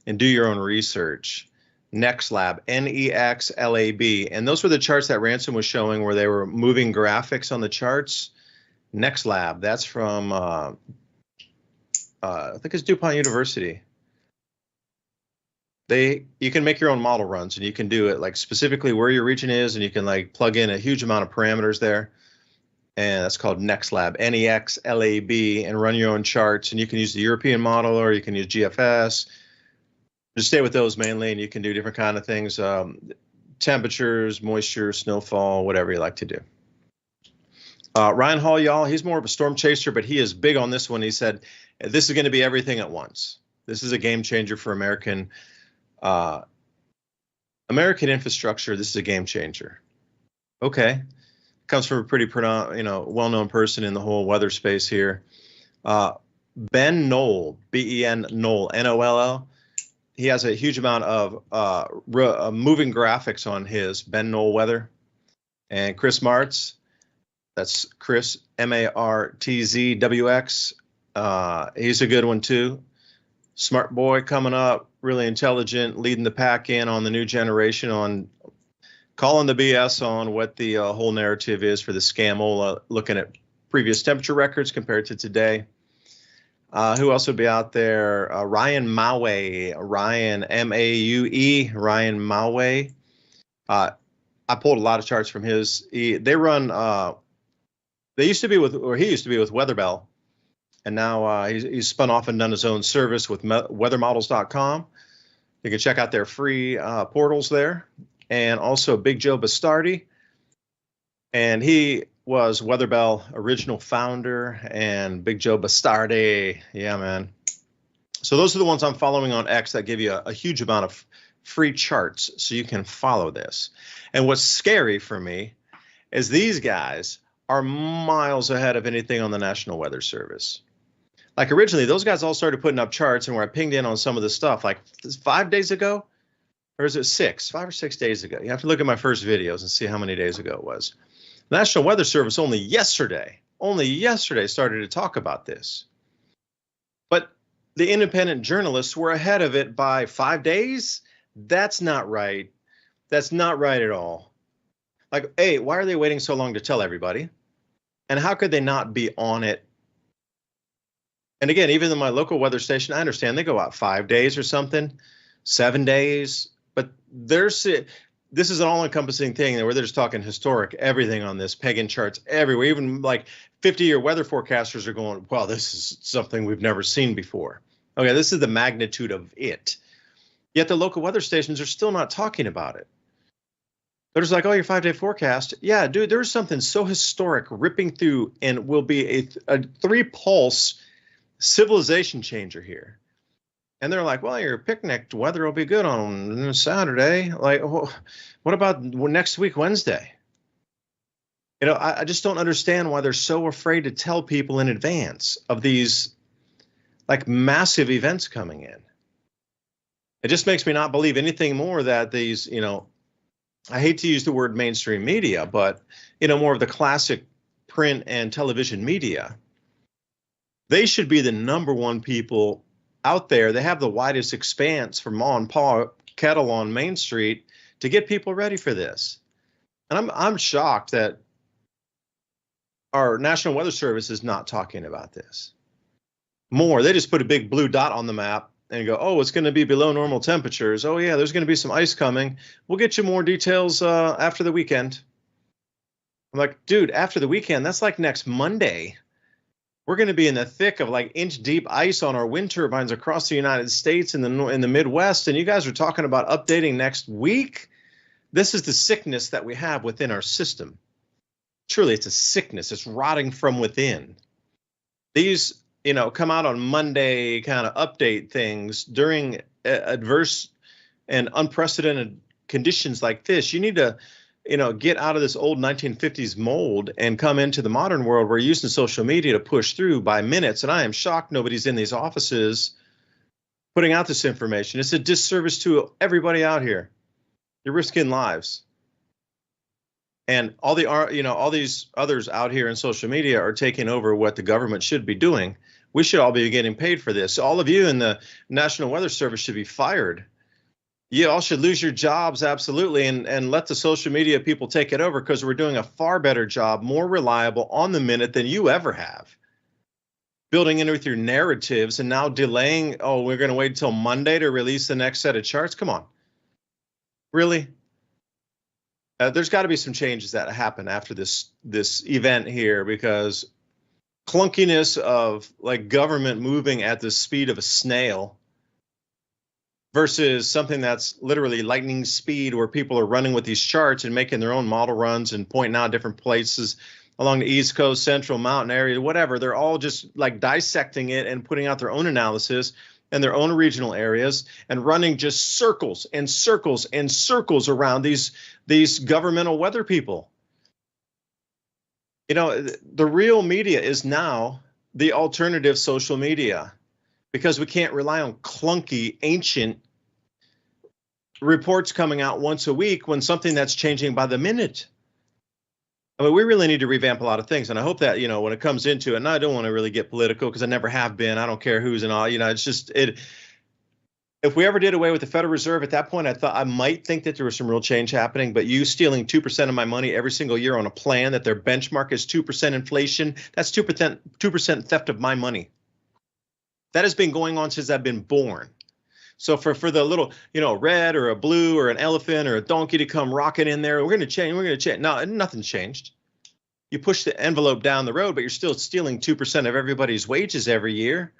and do your own research. NextLab, NEXLAB. And those were the charts that Ransom was showing where they were moving graphics on the charts. NextLab, that's from, I think it's DuPont University. You can make your own model runs, and you can do it like specifically where your region is, and you can like plug in a huge amount of parameters there. And that's called NextLab, NEXLAB, and run your own charts. And you can use the European model, or you can use GFS. Just stay with those mainly, and you can do different kind of things, temperatures, moisture, snowfall, whatever you like to do. Ryan Hall, y'all, he's more of a storm chaser, but he is big on this one. He said, this is going to be everything at once. This is a game changer for American infrastructure. This is a game changer. Okay. Comes from a pretty well-known person in the whole weather space here. Ben Knoll, Ben Knoll, Noll. He has a huge amount of moving graphics on his Ben Knoll Weather. And Chris Martz, that's Chris MartzWX. He's a good one too. Smart boy coming up, really intelligent, leading the pack in on the new generation on calling the BS on what the whole narrative is for the scamola, looking at previous temperature records compared to today. Who else would be out there? Ryan Maue, Ryan Maue, Ryan Maue. I pulled a lot of charts from his. They run. He used to be with Weatherbell, and now he's spun off and done his own service with weathermodels.com. You can check out their free portals there. And also Big Joe Bastardi, and he was Weatherbell original founder, and Big Joe Bastardi, yeah, man. So those are the ones I'm following on X that give you a huge amount of free charts so you can follow this. And what's scary for me is these guys are miles ahead of anything on the National Weather Service. Like originally, those guys all started putting up charts, and where I pinged in on some of the stuff, like 5 days ago, or is it 5 or 6 days ago? You have to look at my first videos and see how many days ago it was. The National Weather Service only yesterday started to talk about this. But the independent journalists were ahead of it by 5 days. That's not right. That's not right at all. Like, hey, why are they waiting so long to tell everybody? And how could they not be on it? And again, even in my local weather station, I understand they go out 5 days or something, 7 days. But this is an all-encompassing thing where they're just talking historic everything on this, pegging charts everywhere. Even like 50-year weather forecasters are going, well, this is something we've never seen before. Okay, this is the magnitude of it. Yet the local weather stations are still not talking about it. They're just like, oh, your 5-day forecast. Yeah, dude, there's something so historic ripping through and will be a 3-pulse civilization changer here. And they're like, well, your picnic weather will be good on Saturday. Like, what about next week, Wednesday? You know, I just don't understand why they're so afraid to tell people in advance of these like massive events coming in. It just makes me not believe anything more that these, I hate to use the word mainstream media, but, more of the classic print and television media. They should be the number one people out there. They have the widest expanse from Ma and Pa Kettle on Main Street to get people ready for this. And I'm shocked that our National Weather Service is not talking about this more. They just put a big blue dot on the map and go, oh, it's going to be below normal temperatures. Oh, yeah, there's going to be some ice coming. We'll get you more details after the weekend. I'm like, dude, after the weekend, that's like next Monday. We're going to be in the thick of like inch deep ice on our wind turbines across the United States in the Midwest. And you guys are talking about updating next week. This is the sickness that we have within our system. Truly, it's a sickness. It's rotting from within. These, come out on Monday kind of update things during adverse and unprecedented conditions like this. You need to, get out of this old 1950s mold and come into the modern world. We're using social media to push through by minutes. And I am shocked nobody's in these offices putting out this information. It's a disservice to everybody out here. You're risking lives. And all these others out here in social media are taking over what the government should be doing. We should all be getting paid for this. All of you in the National Weather Service should be fired. You all should lose your jobs, absolutely, and let the social media people take it over, because we're doing a far better job, more reliable, on the minute than you ever have. Building in with your narratives and now delaying, oh, we're going to wait until Monday to release the next set of charts. Come on. Really? There's got to be some changes that happen after this event here, because clunkiness of like government moving at the speed of a snail versus something that's literally lightning speed, where people are running with these charts and making their own model runs and pointing out different places along the East Coast, Central, Mountain area, whatever. They're all just like dissecting it and putting out their own analysis and their own regional areas and running just circles and circles and circles around these governmental weather people. The real media is now the alternative social media, because we can't rely on clunky, ancient reports coming out once a week when something that's changing by the minute. I mean, we really need to revamp a lot of things. And I hope that, when it comes into it, and I don't want to really get political because I never have been. I don't care who's and all, it's just if we ever did away with the Federal Reserve at that point, I might think that there was some real change happening. But you stealing 2% of my money every single year on a plan that their benchmark is 2% inflation, that's 2% theft of my money. That has been going on since I've been born. So for the little, red or a blue or an elephant or a donkey to come rocking in there, we're going to change. No, nothing's changed. You push the envelope down the road, but you're still stealing 2% of everybody's wages every year.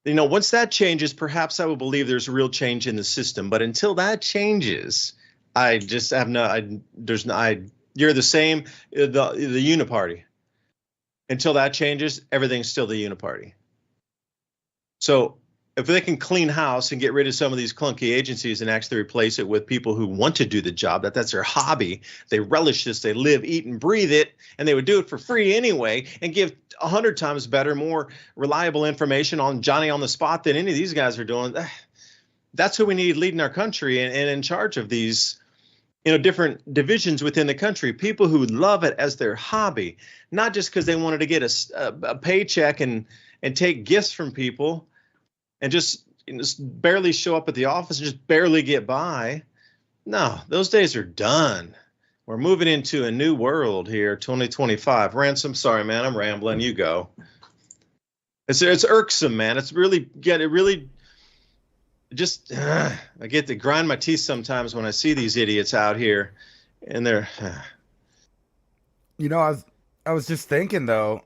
Once that changes, perhaps I will believe there's a real change in the system. But until that changes, I just have you're the same, the uniparty. Until that changes, everything's still the uniparty. So if they can clean house and get rid of some of these clunky agencies and actually replace it with people who want to do the job, that's their hobby, they relish this, they live, eat, and breathe it, and they would do it for free anyway, and give 100 times better, more reliable information on Johnny on the spot than any of these guys are doing. That's who we need leading our country and in charge of these, different divisions within the country. People who love it as their hobby, not just because they wanted to get a paycheck and take gifts from people and just barely show up at the office and just barely get by. No, those days are done. We're moving into a new world here, 2025. Ransom, sorry, man, I'm rambling. You go. It's irksome, man. I get to grind my teeth sometimes when I see these idiots out here, and they're. I was just thinking though,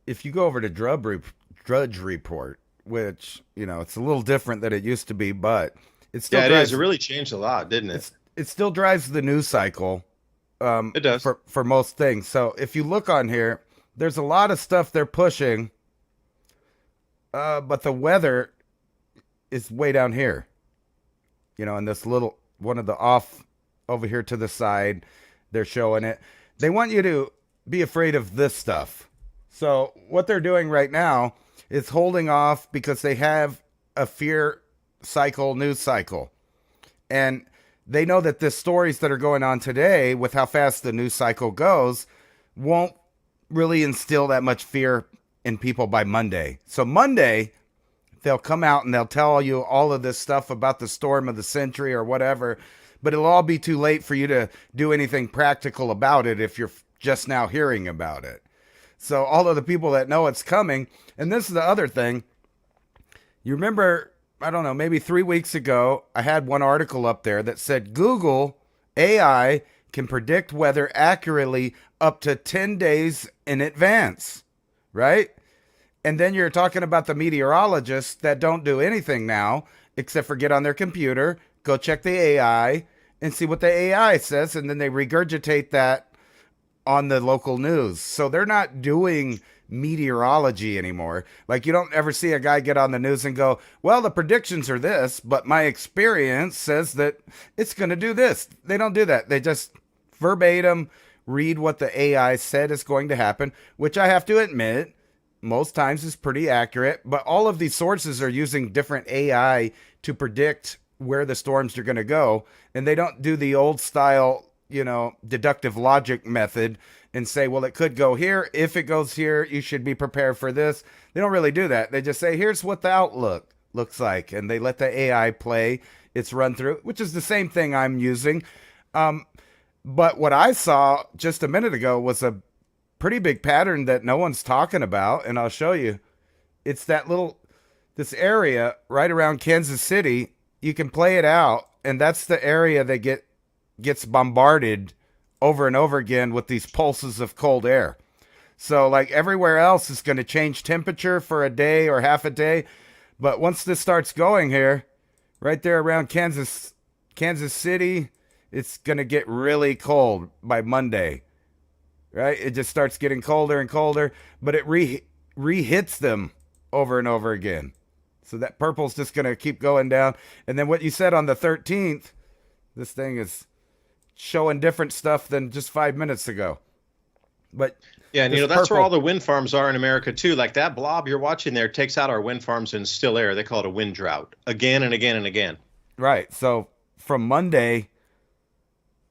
if you go over to Drudge Report, which it's a little different than it used to be, but it still it really changed a lot, didn't it? It still drives the news cycle. It does for most things. So if you look on here, there's a lot of stuff they're pushing, but the weather is way down here. In this little one of the off over here to the side, they're showing it. They want you to be afraid of this stuff. So what they're doing right now is holding off because they have a fear news cycle. And they know that the stories that are going on today, with how fast the news cycle goes, won't really instill that much fear in people by Monday. So Monday, they'll come out and they'll tell you all of this stuff about the storm of the century or whatever, but it'll all be too late for you to do anything practical about it if you're just now hearing about it. So all of the people that know it's coming, and this is the other thing, you remember, I don't know, maybe 3 weeks ago, I had one article up there that said Google AI can predict weather accurately up to 10 days in advance, right? And then you're talking about the meteorologists that don't do anything now except for get on their computer, go check the AI and see what the AI says, and then they regurgitate that on the local news. So they're not doing meteorology anymore. Like, you don't ever see a guy get on the news and go, well, the predictions are this, but my experience says that it's going to do this. They don't do that. They just verbatim read what the AI said is going to happen, which I have to admit, most times is pretty accurate. But all of these sources are using different AI to predict where the storms are going to go. And they don't do the old style, deductive logic method and say, well, it could go here. If it goes here, you should be prepared for this. They don't really do that. They just say, here's what the outlook looks like. And they let the AI play its run through, which is the same thing I'm using. But what I saw just a minute ago was a pretty big pattern that no one's talking about. And I'll show you. It's this area right around Kansas City. You can play it out. And that's the area that gets bombarded over and over again with these pulses of cold air. So like everywhere else is going to change temperature for a day or half a day. But once this starts going here, right there around Kansas City, it's going to get really cold by Monday, right? It just starts getting colder and colder, but it re-hits them over and over again. So that purple's just going to keep going down. And then what you said on the 13th, this thing is showing different stuff than just 5 minutes ago. But yeah, and that's where all the wind farms are in America too. Like that blob you're watching there takes out our wind farms in still air. They call it a wind drought again and again and again. Right. So from Monday,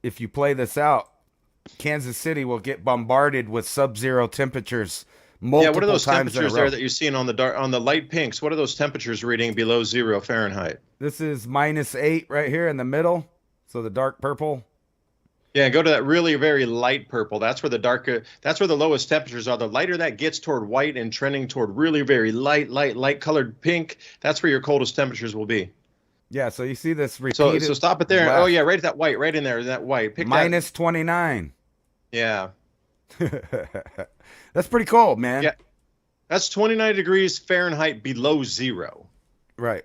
if you play this out, Kansas City will get bombarded with sub-zero temperatures multiple times. What are those temperatures there that you're seeing on the light pinks? What are those temperatures reading below 0 Fahrenheit? This is -8 right here in the middle. So the dark purple. Yeah, go to that really very light purple. That's where the lowest temperatures are. The lighter that gets toward white and trending toward really very light colored pink, that's where your coldest temperatures will be. Yeah, so you see this repeated. So stop it there. Left. Oh yeah, right at that white, right in there, that white. Pick -29. Yeah. That's pretty cold, man. Yeah. That's 29 degrees Fahrenheit below 0. Right.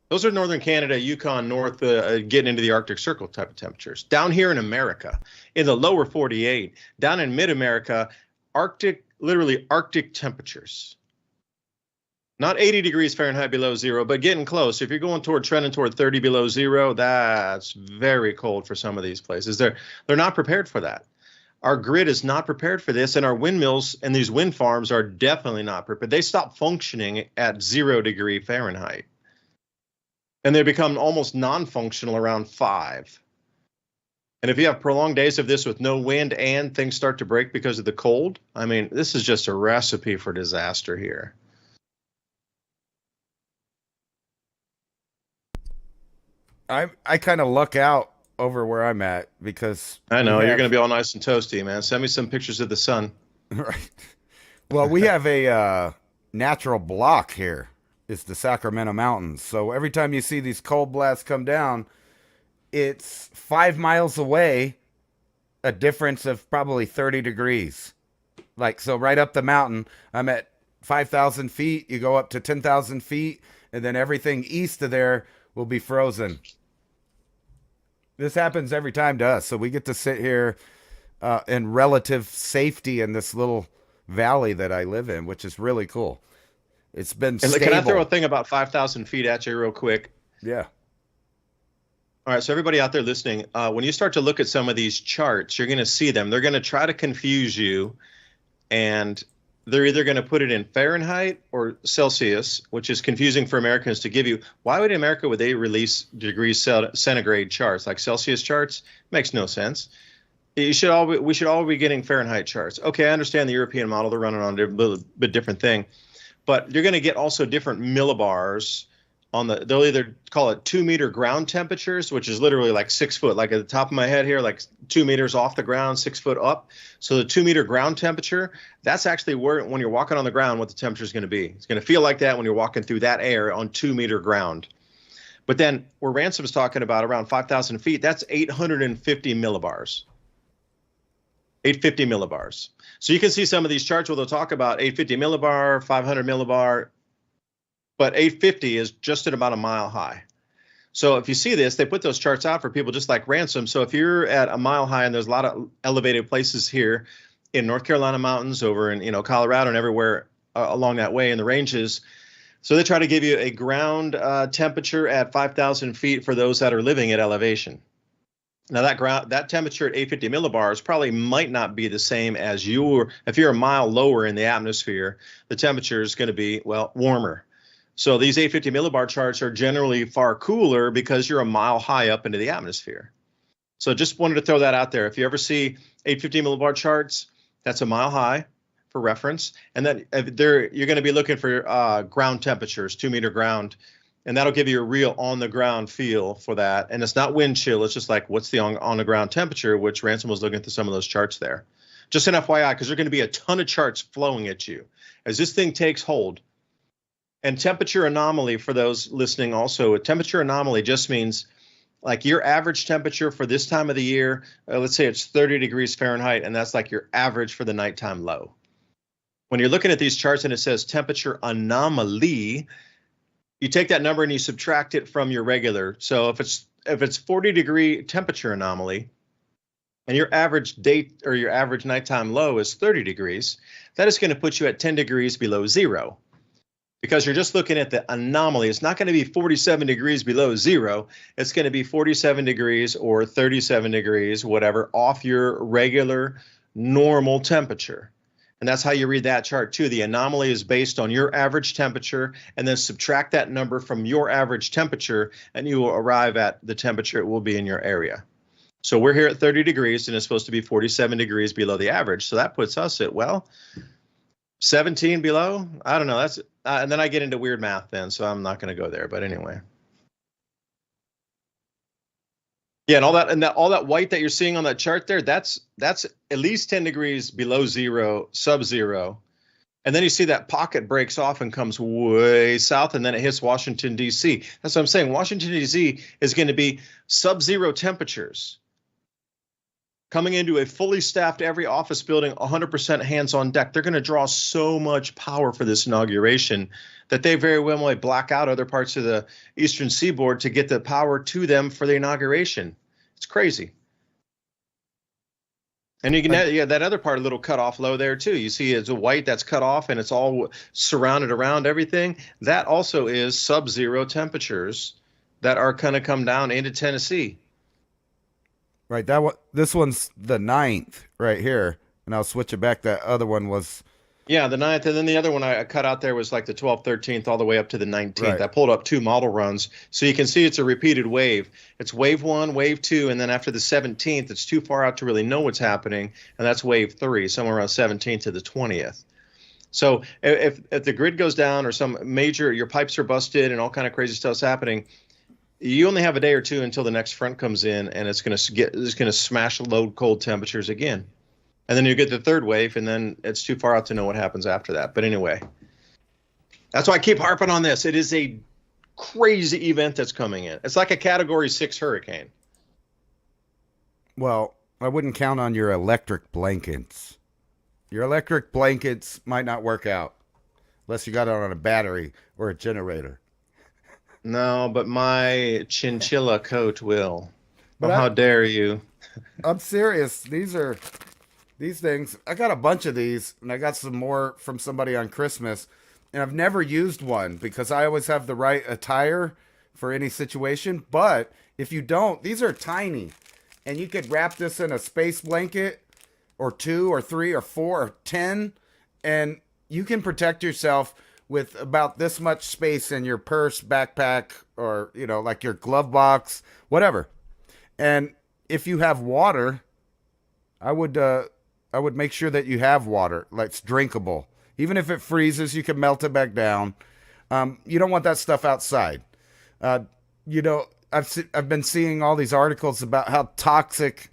Those are northern Canada, Yukon, north, getting into the Arctic Circle type of temperatures. Down here in America, in the lower 48, down in mid-America, literally Arctic temperatures. Not 80 degrees Fahrenheit below 0, but getting close. If you're trending toward 30 below 0, that's very cold for some of these places. They're not prepared for that. Our grid is not prepared for this, and our windmills and these wind farms are definitely not prepared. They stop functioning at 0 degree Fahrenheit. And they become almost non-functional around 5. And if you have prolonged days of this with no wind and things start to break because of the cold, I mean, this is just a recipe for disaster here. I kind of luck out over where I'm at because I know you're going to be all nice and toasty, man. Send me some pictures of the sun. Right. Well, we have a natural block here. It's the Sacramento Mountains. So every time you see these cold blasts come down, it's 5 miles away, a difference of probably 30 degrees. Like, so right up the mountain, I'm at 5,000 feet. You go up to 10,000 feet, and then everything east of there will be frozen. This happens every time to us. So we get to sit here in relative safety in this little valley that I live in, which is really cool. It's been stable. Can I throw a thing about 5,000 feet at you real quick? Yeah. All right, so everybody out there listening, when you start to look at some of these charts, you're going to see them. They're going to try to confuse you, and they're either going to put it in Fahrenheit or Celsius, which is confusing for Americans to give you. Why would in America would they release degrees centigrade charts like Celsius charts? Makes no sense. We should all be getting Fahrenheit charts. Okay, I understand the European model; they're running on a little bit different thing, but you're going to get also different millibars on the. They'll either call it 2 meter ground temperatures, which is literally like 6 foot, like at the top of my head here, like 2 meters off the ground, 6 foot up. So the 2 meter ground temperature, that's actually where when you're walking on the ground, what the temperature is going to be. It's going to feel like that when you're walking through that air on 2 meter ground. But then where Ransom's talking about around 5,000 feet, that's 850 millibars. 850 millibars. So you can see some of these charts where they'll talk about 850 millibar, 500 millibar, but 850 is just at about a mile high. So if you see this, they put those charts out for people just like Ransom. So if you're at a mile high, and there's a lot of elevated places here in North Carolina mountains, over in Colorado and everywhere along that way in the ranges. So they try to give you a ground temperature at 5,000 feet for those that are living at elevation. Now that temperature at 850 millibars probably might not be the same as if you're a mile lower in the atmosphere, the temperature is going to be, well, warmer. So these 850 millibar charts are generally far cooler because you're a mile high up into the atmosphere. So just wanted to throw that out there. If you ever see 850 millibar charts, that's a mile high for reference. And then you're going to be looking for ground temperatures, 2 meter ground. And that'll give you a real on-the-ground feel for that. And it's not wind chill. It's just like, what's the on-the-ground temperature, which Ransom was looking through some of those charts there. Just an FYI, because there are going to be a ton of charts flowing at you as this thing takes hold. And temperature anomaly, for those listening also, a temperature anomaly just means like your average temperature for this time of the year, let's say it's 30 degrees Fahrenheit, and that's like your average for the nighttime low. When you're looking at these charts and it says temperature anomaly, you take that number and you subtract it from your regular. So if it's 40 degree temperature anomaly and your average date or your average nighttime low is 30 degrees, that is going to put you at 10 degrees below zero. Because you're just looking at the anomaly. It's not going to be 47 degrees below zero. It's going to be 47 degrees or 37 degrees, whatever, off your regular normal temperature. And that's how you read that chart too. The anomaly is based on your average temperature, and then subtract that number from your average temperature, and you will arrive at the temperature it will be in your area. So we're here at 30 degrees, and it's supposed to be 47 degrees below the average. So that puts us at, well, 17 below. I don't know. That's and then I get into weird math then, so I'm not going to go there. But anyway. Yeah, and all that white that you're seeing on that chart there, that's at least 10 degrees below zero, sub-zero. And then you see that pocket breaks off and comes way south, and then it hits Washington, D.C. That's what I'm saying. Washington, D.C. is going to be sub-zero temperatures. Coming into a fully staffed every office building, 100% hands on deck. They're going to draw so much power for this inauguration that they very well might black out other parts of the eastern seaboard to get the power to them for the inauguration. It's crazy. And you can that other part, a little cut off low there too. You see it's a white that's cut off and it's all surrounded around everything. That also is sub-zero temperatures that are going to come down into Tennessee. Right. This one's the 9th right here. And I'll switch it back. That other one was. Yeah, the 9th. And then the other one I cut out there was like the 12th, 13th, all the way up to the 19th. Right. I pulled up 2 model runs. So you can see it's a repeated wave. It's wave 1, wave 2. And then after the 17th, it's too far out to really know what's happening. And that's wave 3, somewhere around 17th to the 20th. So if the grid goes down or some major, your pipes are busted and all kind of crazy stuff's happening, you only have a day or two until the next front comes in, and it's going to smash low cold temperatures again. And then you get the third wave, and then it's too far out to know what happens after that. But anyway, that's why I keep harping on this. It is a crazy event that's coming in. It's like a Category 6 hurricane. Well, I wouldn't count on your electric blankets. Your electric blankets might not work out unless you got it on a battery or a generator. No, but my chinchilla coat will. But how dare you? I'm serious. These things. I got a bunch of these, and I got some more from somebody on Christmas, and I've never used one because I always have the right attire for any situation. But if you don't, these are tiny, and you could wrap this in a space blanket or 2 or 3 or 4 or 10, and you can protect yourself with about this much space in your purse, backpack, or, like your glove box, whatever. And if you have water, I would make sure that you have water that's drinkable. Even if it freezes, you can melt it back down. You don't want that stuff outside. I've been seeing all these articles about how toxic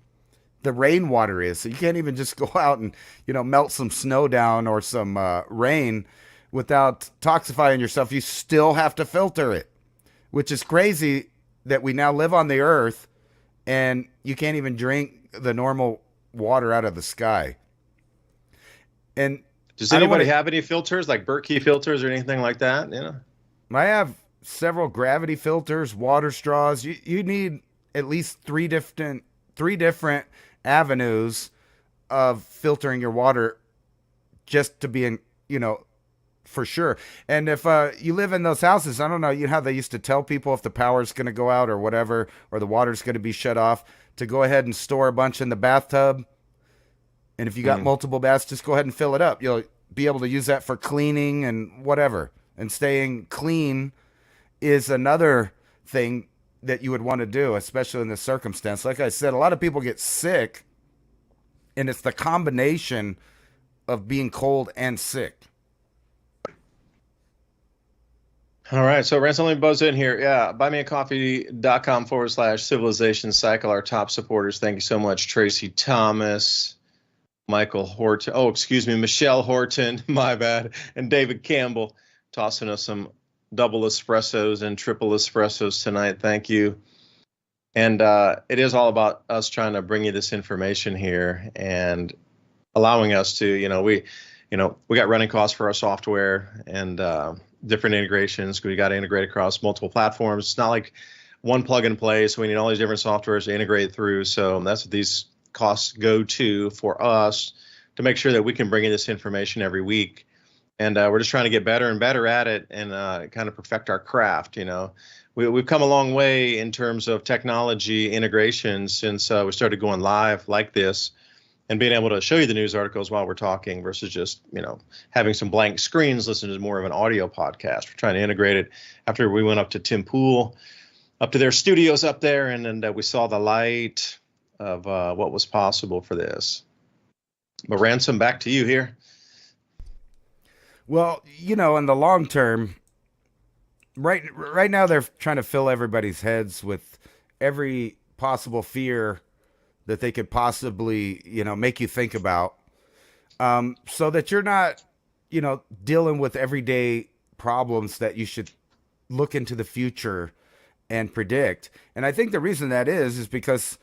the rainwater is. So you can't even just go out and, melt some snow down or some rain without toxifying yourself. You still have to filter it, which is crazy that we now live on the earth and you can't even drink the normal water out of the sky. And does anybody have any filters like Berkey filters or anything like that? I have several gravity filters, water straws. You need at least three different avenues of filtering your water just to be in, for sure. And if you live in those houses, I don't know, how they used to tell people if the power's going to go out or whatever, or the water's going to be shut off, to go ahead and store a bunch in the bathtub. And if you got multiple baths, just go ahead and fill it up. You'll be able to use that for cleaning and whatever. And staying clean is another thing that you would want to do, especially in this circumstance. Like I said, a lot of people get sick, and it's the combination of being cold and sick. All right, so Ransom, let me buzz in here. Yeah, buymeacoffee.com/civilization cycle, our top supporters. Thank you so much, Tracy Thomas, Michael Horton. Oh, excuse me, Michelle Horton, my bad, and David Campbell tossing us some double espressos and triple espressos tonight. Thank you. And it is all about us trying to bring you this information here and allowing us to, we got running costs for our software and different integrations. We got to integrate across multiple platforms. It's not like one plug and play, so we need all these different softwares to integrate through. So that's what these costs go to for us, to make sure that we can bring in this information every week. And we're just trying to get better and better at it and kind of perfect our craft. We've come a long way in terms of technology integration since we started going live like this and being able to show you the news articles while we're talking versus just, having some blank screens, listening to more of an audio podcast. We're trying to integrate it after we went up to Tim Pool, up to their studios up there, and then we saw the light of what was possible for this. But Ransom, back to you here. Well, in the long term, right now they're trying to fill everybody's heads with every possible fear that they could possibly, make you think about, so that you're not, dealing with everyday problems that you should look into the future and predict. And I think the reason that is because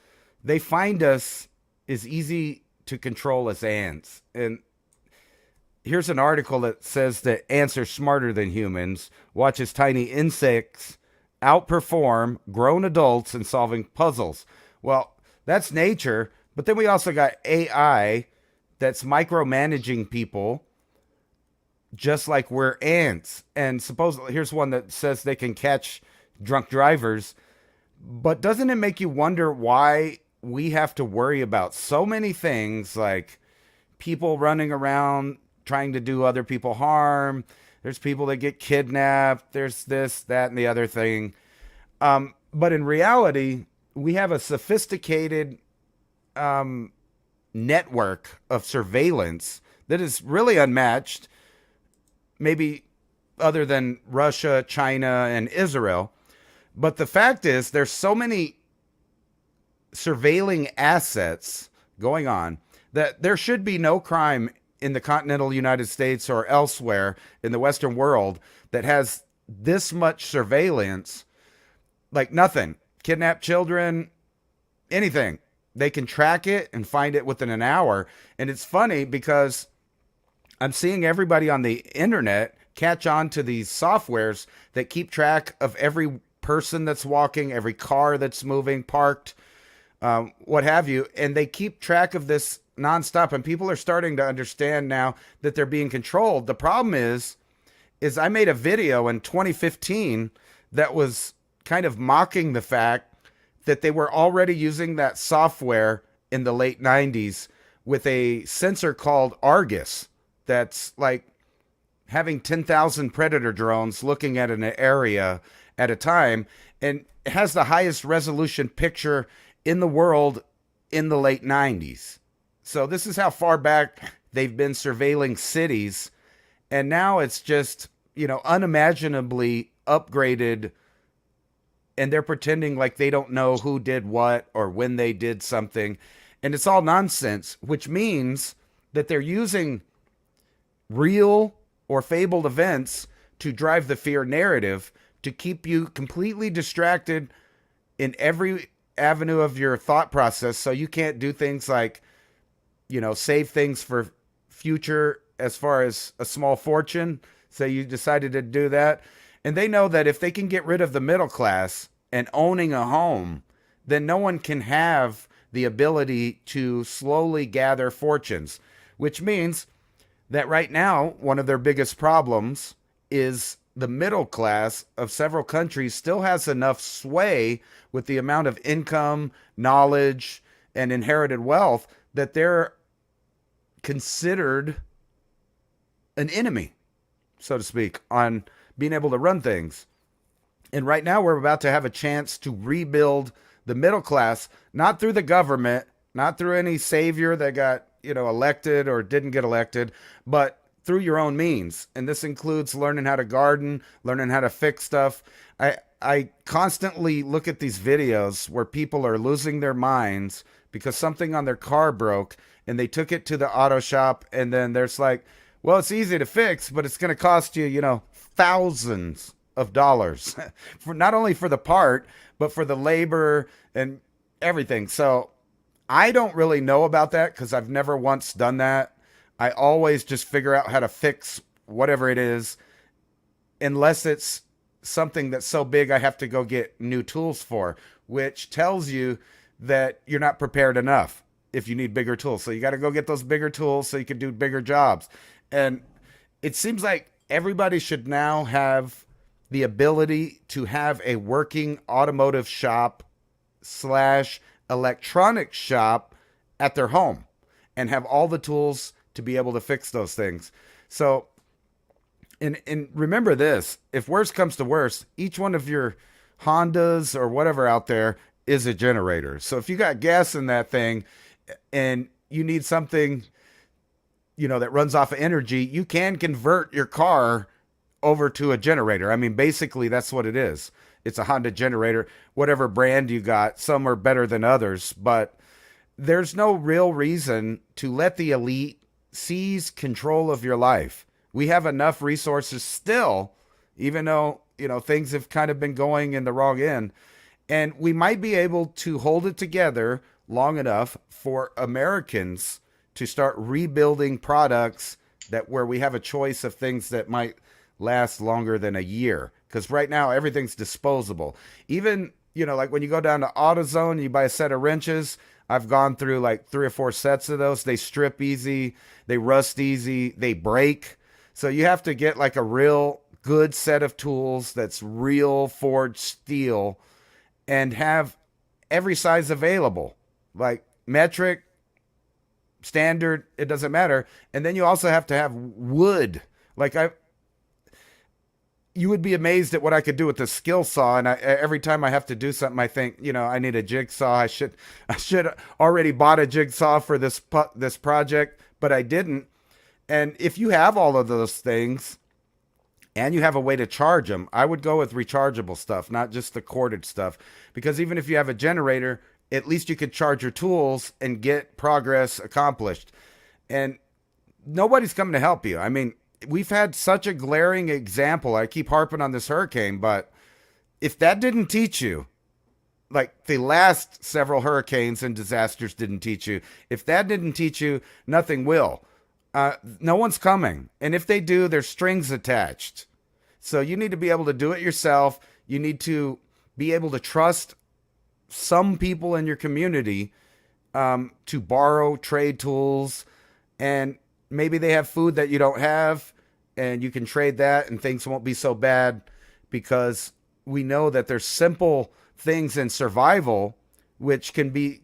they find us as easy to control as ants. And here's an article that says that ants are smarter than humans. Watch as tiny insects outperform grown adults in solving puzzles. Well, that's nature, but then we also got AI that's micromanaging people just like we're ants. And supposedly, here's one that says they can catch drunk drivers. But doesn't it make you wonder why we have to worry about so many things, like people running around trying to do other people harm? There's people that get kidnapped. There's this, that, and the other thing. But in reality, we have a sophisticated network of surveillance that is really unmatched, maybe other than Russia, China, and Israel. But the fact is, there's so many surveilling assets going on that there should be no crime in the continental United States or elsewhere in the Western world that has this much surveillance. Like nothing. Kidnap children, anything. They can track it and find it within an hour. And it's funny because I'm seeing everybody on the internet catch on to these softwares that keep track of every person that's walking, every car that's moving, parked, what have you. And they keep track of this nonstop. And people are starting to understand now that they're being controlled. The problem is I made a video in 2015 that was kind of mocking the fact that they were already using that software in the late 90s with a sensor called Argus that's like having 10,000 predator drones looking at an area at a time, and it has the highest resolution picture in the world in the late 90s. So this is how far back they've been surveilling cities, and now it's just, unimaginably upgraded, and they're pretending like they don't know who did what or when they did something, and it's all nonsense, which means that they're using real or fabled events to drive the fear narrative, to keep you completely distracted in every avenue of your thought process, so you can't do things like, save things for future as far as a small fortune. So you decided to do that. And they know that if they can get rid of the middle class and owning a home, then no one can have the ability to slowly gather fortunes, which means that right now, one of their biggest problems is the middle class of several countries still has enough sway with the amount of income, knowledge, and inherited wealth that they're considered an enemy, so to speak, on being able to run things. And right now we're about to have a chance to rebuild the middle class, not through the government, not through any savior that got, elected or didn't get elected, but through your own means. And this includes learning how to garden, learning how to fix stuff. I constantly look at these videos where people are losing their minds because something on their car broke and they took it to the auto shop, and then there's like, well, it's easy to fix, but it's going to cost you, thousands of dollars for not only for the part, but for the labor and everything. So I don't really know about that because I've never once done that. I always just figure out how to fix whatever it is, unless it's something that's so big I have to go get new tools for, which tells you that you're not prepared enough if you need bigger tools. So you got to go get those bigger tools so you can do bigger jobs. And it seems like everybody should now have the ability to have a working automotive shop / electronics shop at their home and have all the tools to be able to fix those things. So, and remember this, if worse comes to worse, each one of your Hondas or whatever out there is a generator. So if you got gas in that thing and you need something, that runs off of energy, you can convert your car over to a generator. I mean, basically that's what it is. It's a Honda generator, whatever brand you got. Some are better than others, but there's no real reason to let the elite seize control of your life. We have enough resources still, even though, things have kind of been going in the wrong end. And we might be able to hold it together long enough for Americans to start rebuilding products where we have a choice of things that might last longer than a year. Because right now, everything's disposable. Even, like when you go down to AutoZone and you buy a set of wrenches, I've gone through like 3 or 4 sets of those. They strip easy, they rust easy, they break. So you have to get like a real good set of tools that's real forged steel and have every size available, like metric, standard, it doesn't matter. And then you also have to have wood. Like you would be amazed at what I could do with the skill saw. And every time I have to do something, I think, I need a jigsaw. I should already bought a jigsaw for this project, but I didn't. And if you have all of those things and you have a way to charge them, I would go with rechargeable stuff, not just the corded stuff. Because even if you have a generator, at least you could charge your tools and get progress accomplished. And nobody's coming to help you. I mean, we've had such a glaring example. I keep harping on this hurricane, but if that didn't teach you, like the last several hurricanes and disasters didn't teach you, if that didn't teach you, nothing will. No one's coming. And if they do, there's strings attached. So you need to be able to do it yourself. You need to be able to trust some people in your community to borrow trade tools, and maybe they have food that you don't have and you can trade that and things won't be so bad, because we know that there's simple things in survival which can be,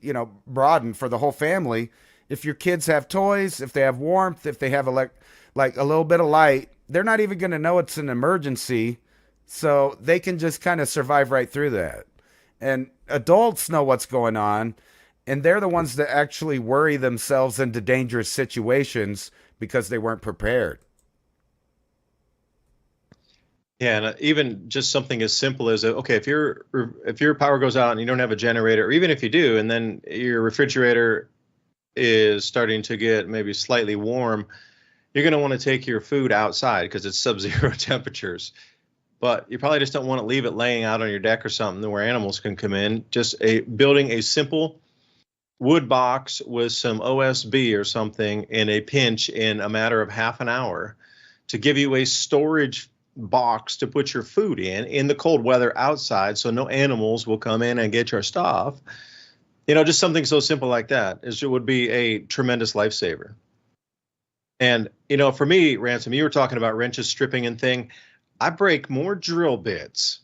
broadened for the whole family. If your kids have toys, if they have warmth, if they have like a little bit of light, they're not even going to know it's an emergency, so they can just kind of survive right through that. And adults know what's going on, and they're the ones that actually worry themselves into dangerous situations because they weren't prepared. Yeah, and even just something as simple as, okay, if your power goes out and you don't have a generator, or even if you do, and then your refrigerator is starting to get maybe slightly warm, you're going to want to take your food outside because it's sub-zero temperatures. But you probably just don't want to leave it laying out on your deck or something where animals can come in. Just building a simple wood box with some OSB or something in a pinch in a matter of half an hour to give you a storage box to put your food in the cold weather outside, so no animals will come in and get your stuff. Just something so simple like that would be a tremendous lifesaver. And for me, Ransom, you were talking about wrenches, stripping and thing. I break more drill bits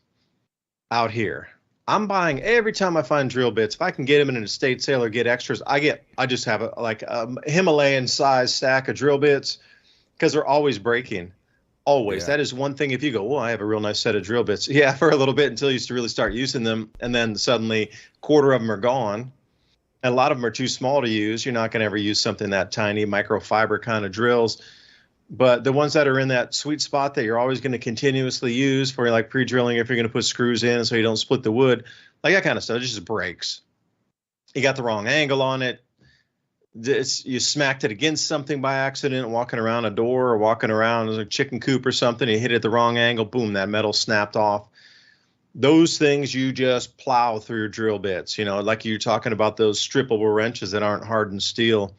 out here. I'm buying every time I find drill bits. If I can get them in an estate sale or get extras, I just have a Himalayan size stack of drill bits because they're always breaking. Always. Yeah. That is one thing. If you go, well, I have a real nice set of drill bits. Yeah, for a little bit until you really start using them. And then suddenly quarter of them are gone. And a lot of them are too small to use. You're not going to ever use something that tiny, microfiber kind of drills. But the ones that are in that sweet spot that you're always going to continuously use for like pre-drilling, if you're going to put screws in so you don't split the wood, like that kind of stuff, it just breaks. You got the wrong angle on it. You smacked it against something by accident, walking around a door or walking around a chicken coop or something. You hit it at the wrong angle. Boom, that metal snapped off. Those things you just plow through your drill bits, like you're talking about those strippable wrenches that aren't hardened steel.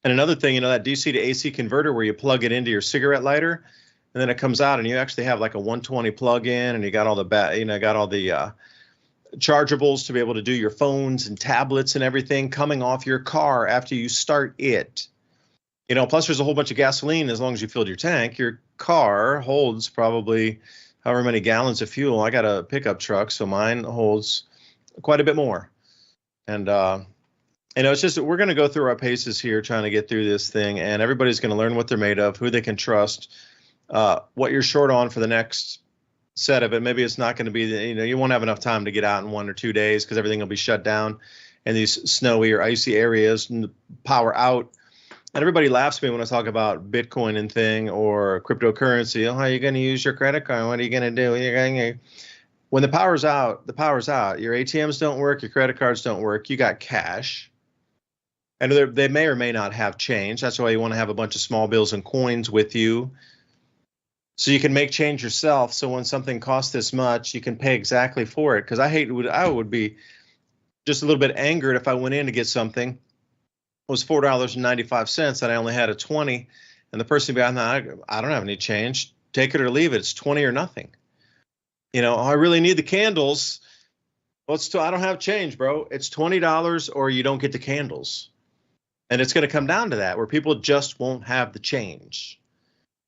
And another thing, that DC to AC converter where you plug it into your cigarette lighter and then it comes out and you actually have like a 120 plug in and you got all the chargeables to be able to do your phones and tablets and everything coming off your car after you start it. Plus there's a whole bunch of gasoline. As long as you filled your tank, your car holds probably however many gallons of fuel. I got a pickup truck, so mine holds quite a bit more. And it's just, we're going to go through our paces here trying to get through this thing, and everybody's going to learn what they're made of, who they can trust, what you're short on for the next set of it. Maybe it's not going to be you won't have enough time to get out in 1 or 2 days because everything will be shut down in these snowy or icy areas and power out. And everybody laughs at me when I talk about Bitcoin and thing or cryptocurrency. Oh, how are you going to use your credit card? What are you going to do? When the power's out, the power's out. Your ATMs don't work. Your credit cards don't work. You got cash. And they may or may not have change. That's why you want to have a bunch of small bills and coins with you, so you can make change yourself. So when something costs this much, you can pay exactly for it. Because I would be just a little bit angered if I went in to get something. It was $4.95 and I only had a 20, and the person behind that, I don't have any change. Take it or leave it. It's 20 or nothing. I really need the candles. Well, I don't have change, bro. It's $20 or you don't get the candles. And it's going to come down to that, where people just won't have the change.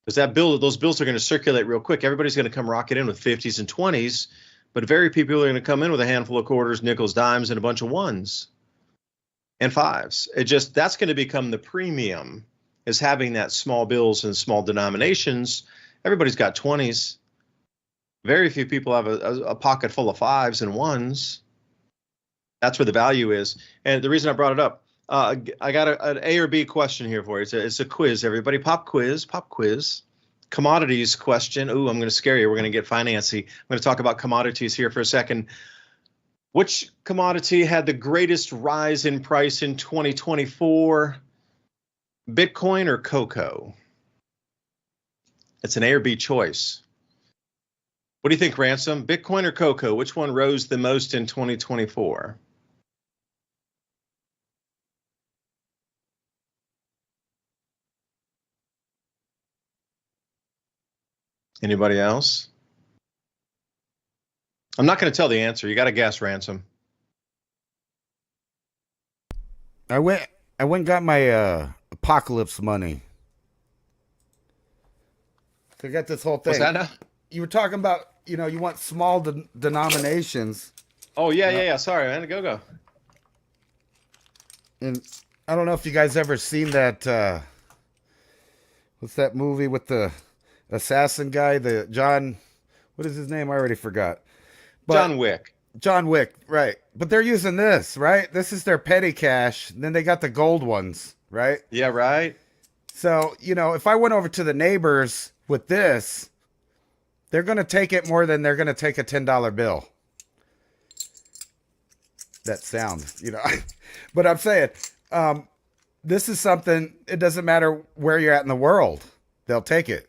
Because those bills are going to circulate real quick. Everybody's going to come rocking in with 50s and 20s, but very few people are going to come in with a handful of quarters, nickels, dimes, and a bunch of ones and fives. That's going to become the premium, is having that small bills and small denominations. Everybody's got 20s. Very few people have a pocket full of fives and ones. That's where the value is. And the reason I brought it up, I got an A or B question here for you. It's a quiz, everybody. Pop quiz. Commodities question. Ooh, I'm going to scare you. We're going to get financy. I'm going to talk about commodities here for a second. Which commodity had the greatest rise in price in 2024? Bitcoin or cocoa? It's an A or B choice. What do you think, Ransom? Bitcoin or cocoa? Which one rose the most in 2024? Anybody else? I'm not going to tell the answer. You got to guess, Ransom. I went and got my apocalypse money. I got this whole thing. What's that now? You were talking about, you want small denominations. Oh, yeah. Sorry, man. Go. And I don't know if you guys ever seen that, what's that movie with a assassin guy, the John, what is his name? I already forgot. But John Wick. John Wick, right. But they're using this, right? This is their petty cash. Then they got the gold ones, right? Yeah, right. So, if I went over to the neighbors with this, they're going to take it more than they're going to take a $10 bill. That sound, But I'm saying, this is something, it doesn't matter where you're at in the world. They'll take it.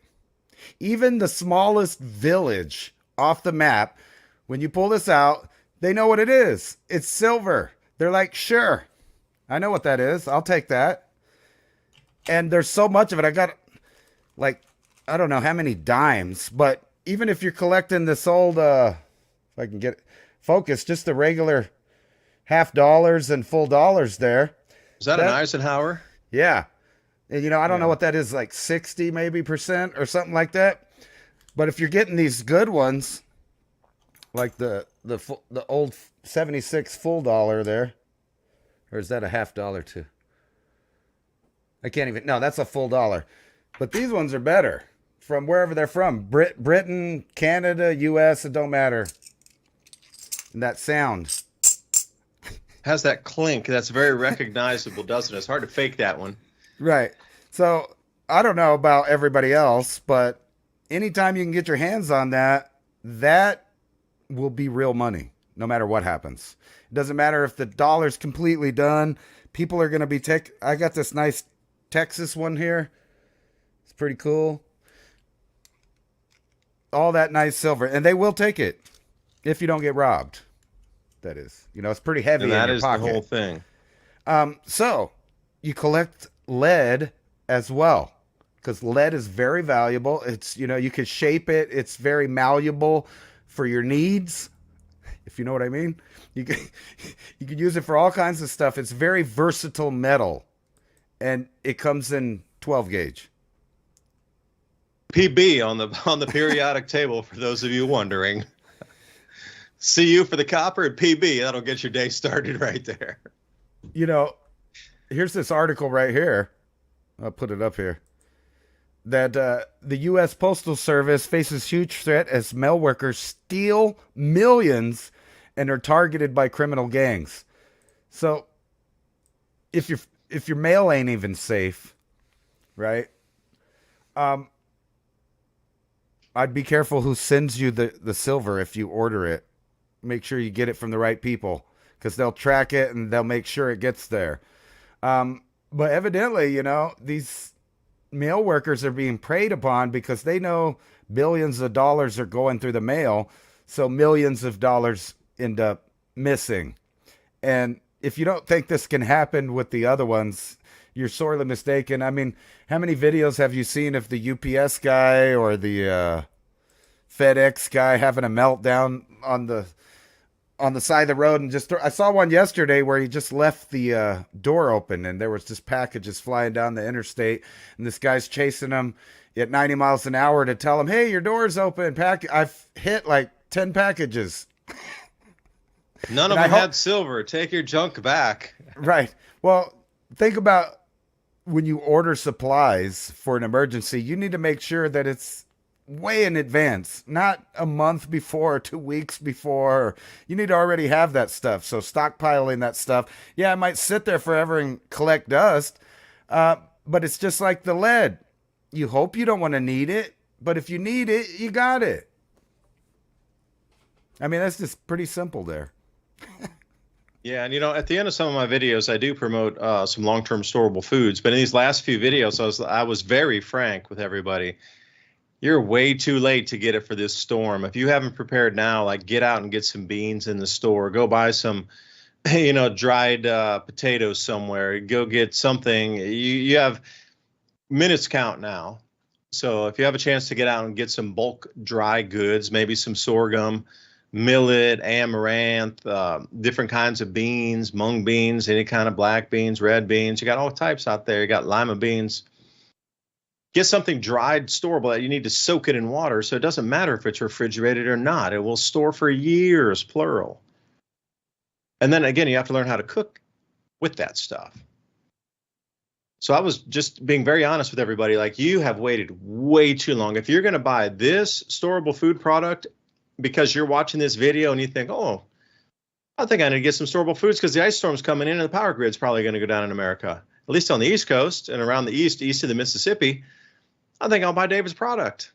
Even the smallest village off the map, when you pull this out, they know what it is. It's silver. They're like, sure, I know what that is. I'll take that. And there's so much of it. I got, I don't know how many dimes, but even if you're collecting this old, if I can get it focused, just the regular $50 and full dollars there. Is that an Eisenhower? Yeah. And, I don't know what that is, like 60 maybe percent or something like that. But if you're getting these good ones, like the old 76 full dollar there, or is that a $50 too? I can't even, no, that's a full dollar. But these ones are better from wherever they're from. Britain, Canada, US, it don't matter. And that sound. Has that clink that's very recognizable, doesn't it? It's hard to fake that one. Right. So I don't know about everybody else, but anytime you can get your hands on that, that will be real money, no matter what happens. It doesn't matter if the dollar's completely done. People are going to be I got this nice Texas one here. It's pretty cool. All that nice silver, and they will take it if you don't get robbed. That is, it's pretty heavy. And that in your is pocket. the whole thing. So you collect lead as well, because lead is very valuable. It's, you could shape it. It's very malleable for your needs, if you know what I mean. You could use it for all kinds of stuff. It's very versatile metal, and it comes in 12 gauge. PB on the periodic table for those of you wondering. CU for the copper and PB. That'll get your day started right there. Here's this article right here. I'll put it up here. That the U.S. Postal Service faces huge threat as mail workers steal millions and are targeted by criminal gangs. So if your mail ain't even safe, right? I'd be careful who sends you the silver if you order it. Make sure you get it from the right people, because they'll track it and they'll make sure it gets there. But evidently, these mail workers are being preyed upon because they know billions of dollars are going through the mail. So millions of dollars end up missing. And if you don't think this can happen with the other ones, you're sorely mistaken. I mean, how many videos have you seen of the UPS guy or the FedEx guy having a meltdown on the side of the road and I saw one yesterday where he just left the door open and there was just packages flying down the interstate, and this guy's chasing him at 90 miles an hour to tell him, hey, your door's open. I've hit like 10 packages. None of them had silver. Take your junk back. Right. Well, think about when you order supplies for an emergency, you need to make sure that it's way in advance, not a month before or 2 weeks before. You need to already have that stuff. So stockpiling that stuff, yeah, it might sit there forever and collect dust, but it's just like the lead. You hope you don't want to need it, but if you need it, you got it. I mean, that's just pretty simple there. Yeah, and at the end of some of my videos, I do promote some long-term storable foods. But in these last few videos, I was very frank with everybody. You're way too late to get it for this storm. If you haven't prepared now, get out and get some beans in the store. Go buy some, dried potatoes somewhere. Go get something. You have minutes count now. So if you have a chance to get out and get some bulk dry goods, maybe some sorghum, millet, amaranth, different kinds of beans, mung beans, any kind of black beans, red beans. You got all types out there. You got lima beans. Get something dried, storable that you need to soak it in water, so it doesn't matter if it's refrigerated or not. It will store for years, plural. And then again, you have to learn how to cook with that stuff. So I was just being very honest with everybody. Like, you have waited way too long. If you're going to buy this storable food product because you're watching this video and you think, oh, I think I need to get some storable foods because the ice storm's coming in and the power grid's probably going to go down in America, at least on the East Coast and around the east of the Mississippi, I think I'll buy David's product.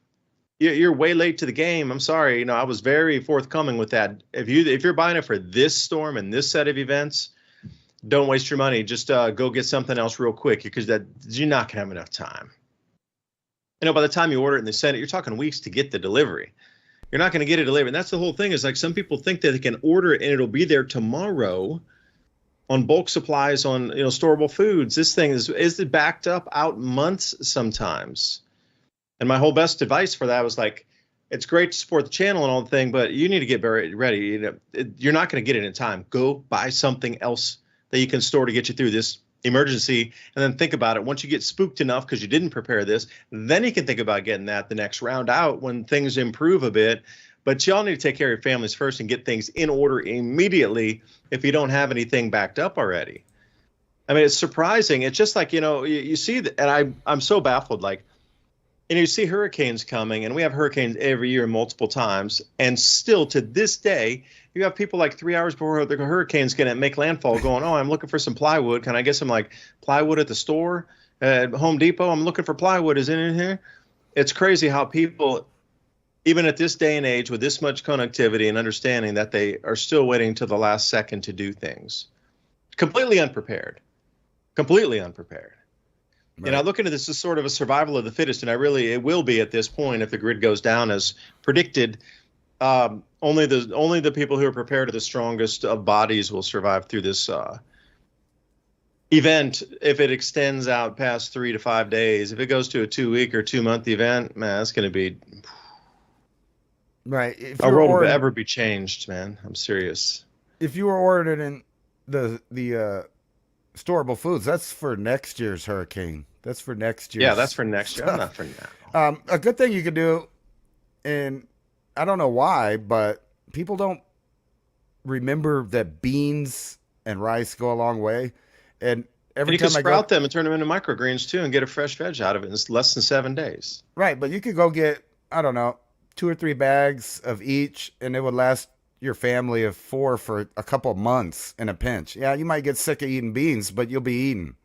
You're way late to the game. I'm sorry. I was very forthcoming with that. If you're buying it for this storm and this set of events, don't waste your money. Just go get something else real quick because you're not gonna have enough time. By the time you order it and they send it, you're talking weeks to get the delivery. You're not going to get it delivered. And that's the whole thing. Is like some people think that they can order it and it'll be there tomorrow on bulk supplies on storable foods. This thing is backed up out months sometimes. And my whole best advice for that was like, it's great to support the channel and all the thing, but you need to get very ready. You're not going to get it in time. Go buy something else that you can store to get you through this emergency, and then think about it. Once you get spooked enough because you didn't prepare this, then you can think about getting that the next round out when things improve a bit. But y'all need to take care of your families first and get things in order immediately if you don't have anything backed up already. I mean, it's surprising. It's just like, you see that, and I'm so baffled. Like, you see hurricanes coming, and we have hurricanes every year multiple times, and still to this day, you have people like 3 hours before the hurricane's going to make landfall going, oh, I'm looking for some plywood. Can I get some like plywood at the store at Home Depot? I'm looking for plywood. Is it in here? It's crazy how people, even at this day and age with this much connectivity and understanding, that they are still waiting till the last second to do things. Completely unprepared. Right. I look into this as sort of a survival of the fittest, and it will be at this point if the grid goes down as predicted. Only the people who are prepared are the strongest of bodies will survive through this event. If it extends out past 3 to 5 days, if it goes to a 2-week or 2-month event, man, that's going to be right. If our world will ever be changed, man. I'm serious. If you were ordering the storable foods, that's for next year's hurricane. That's for next year. Yeah, that's for next year. Not for now. A good thing you could do, and I don't know why, but people don't remember that beans and rice go a long way. And you can sprout them and turn them into microgreens too, and get a fresh veg out of it in less than 7 days. Right, but you could go get, I don't know, 2 or 3 bags of each, and it would last your family of 4 for a couple of months in a pinch. Yeah, you might get sick of eating beans, but you'll be eating.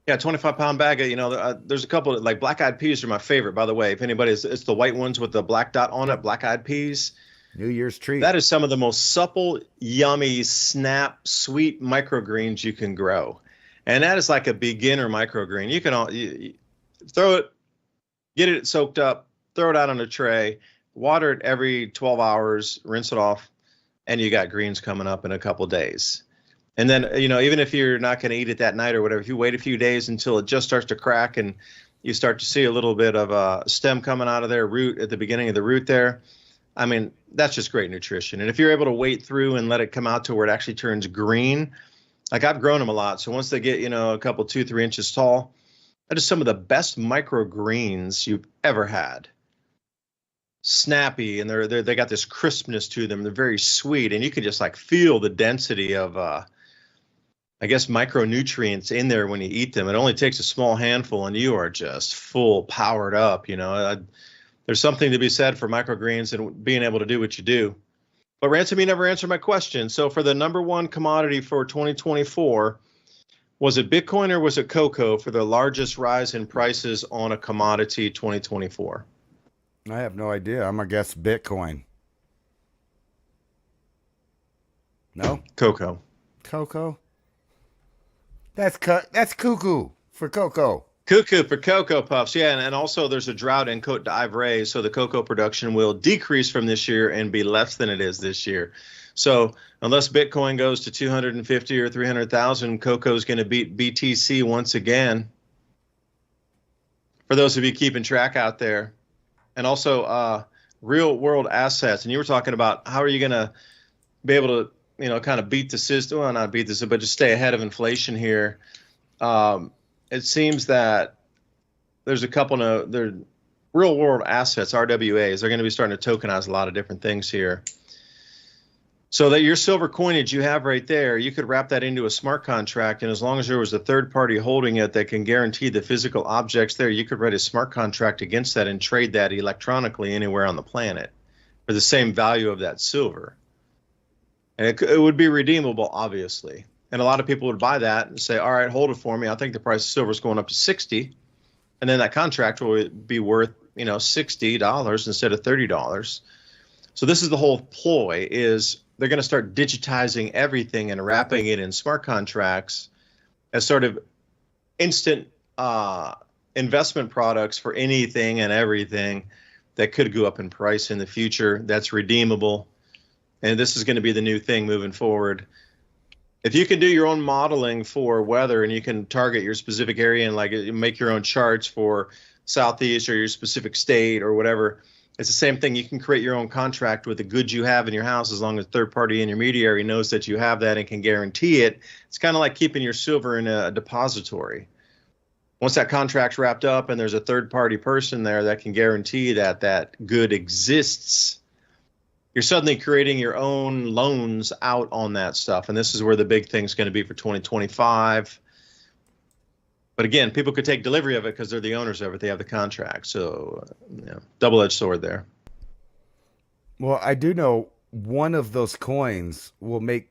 Yeah, 25-pound bag of, there's a couple of, like, black-eyed peas are my favorite, by the way. If anybody it's the white ones with the black dot on it, black-eyed peas. New Year's treat. That is some of the most supple, yummy, snap, sweet microgreens you can grow. And that is like a beginner microgreen. You can you throw it, get it soaked up, throw it out on a tray, water it every 12 hours, rinse it off, and you got greens coming up in a couple days. And then, even if you're not going to eat it that night or whatever, if you wait a few days until it just starts to crack and you start to see a little bit of a stem coming out of their root at the beginning of the root there, I mean, that's just great nutrition. And if you're able to wait through and let it come out to where it actually turns green, like I've grown them a lot. So once they get, a couple, 2-3 inches tall, that is some of the best microgreens you've ever had. Snappy, and they got this crispness to them. They're very sweet, and you can just like feel the density of micronutrients in there when you eat them. It only takes a small handful and you are just full powered up. There's something to be said for microgreens and being able to do what you do. But Ransom, you never answered my question. So for the number one commodity for 2024, was it Bitcoin or was it cocoa for the largest rise in prices on a commodity 2024? I have no idea. I'm going to guess Bitcoin. No? Cocoa. Cocoa? That's cuckoo for cocoa. Cuckoo for Cocoa Puffs. Yeah, and also there's a drought in Côte d'Ivoire, so the cocoa production will decrease from this year and be less than it is this year. So unless Bitcoin goes to 250 or 300,000, cocoa is going to beat BTC once again. For those of you keeping track out there. And also real world assets. And you were talking about how are you going to be able to, kind of beat the system, well, not beat this, but just stay ahead of inflation here. It seems that there's a couple of their real world assets, RWAs. They're going to be starting to tokenize a lot of different things here. So that your silver coinage you have right there, you could wrap that into a smart contract, and as long as there was a third party holding it that can guarantee the physical objects there, you could write a smart contract against that and trade that electronically anywhere on the planet for the same value of that silver. And it would be redeemable, obviously. And a lot of people would buy that and say, all right, hold it for me. I think the price of silver is going up to 60. And then that contract will be worth, $60 instead of $30. So this is the whole ploy, is they're going to start digitizing everything and wrapping it in smart contracts as sort of instant investment products for anything and everything that could go up in price in the future that's redeemable. And this is going to be the new thing moving forward. If you can do your own modeling for weather and you can target your specific area and like make your own charts for Southeast or your specific state or whatever, it's the same thing. You can create your own contract with the goods you have in your house as long as third-party intermediary knows that you have that and can guarantee it. It's kind of like keeping your silver in a depository. Once that contract's wrapped up and there's a third-party person there that can guarantee that that good exists, you're suddenly creating your own loans out on that stuff. And this is where the big thing's going to be for 2025. But again, people could take delivery of it because they're the owners of it. They have the contract. So, double-edged sword there. Well, I do know one of those coins will make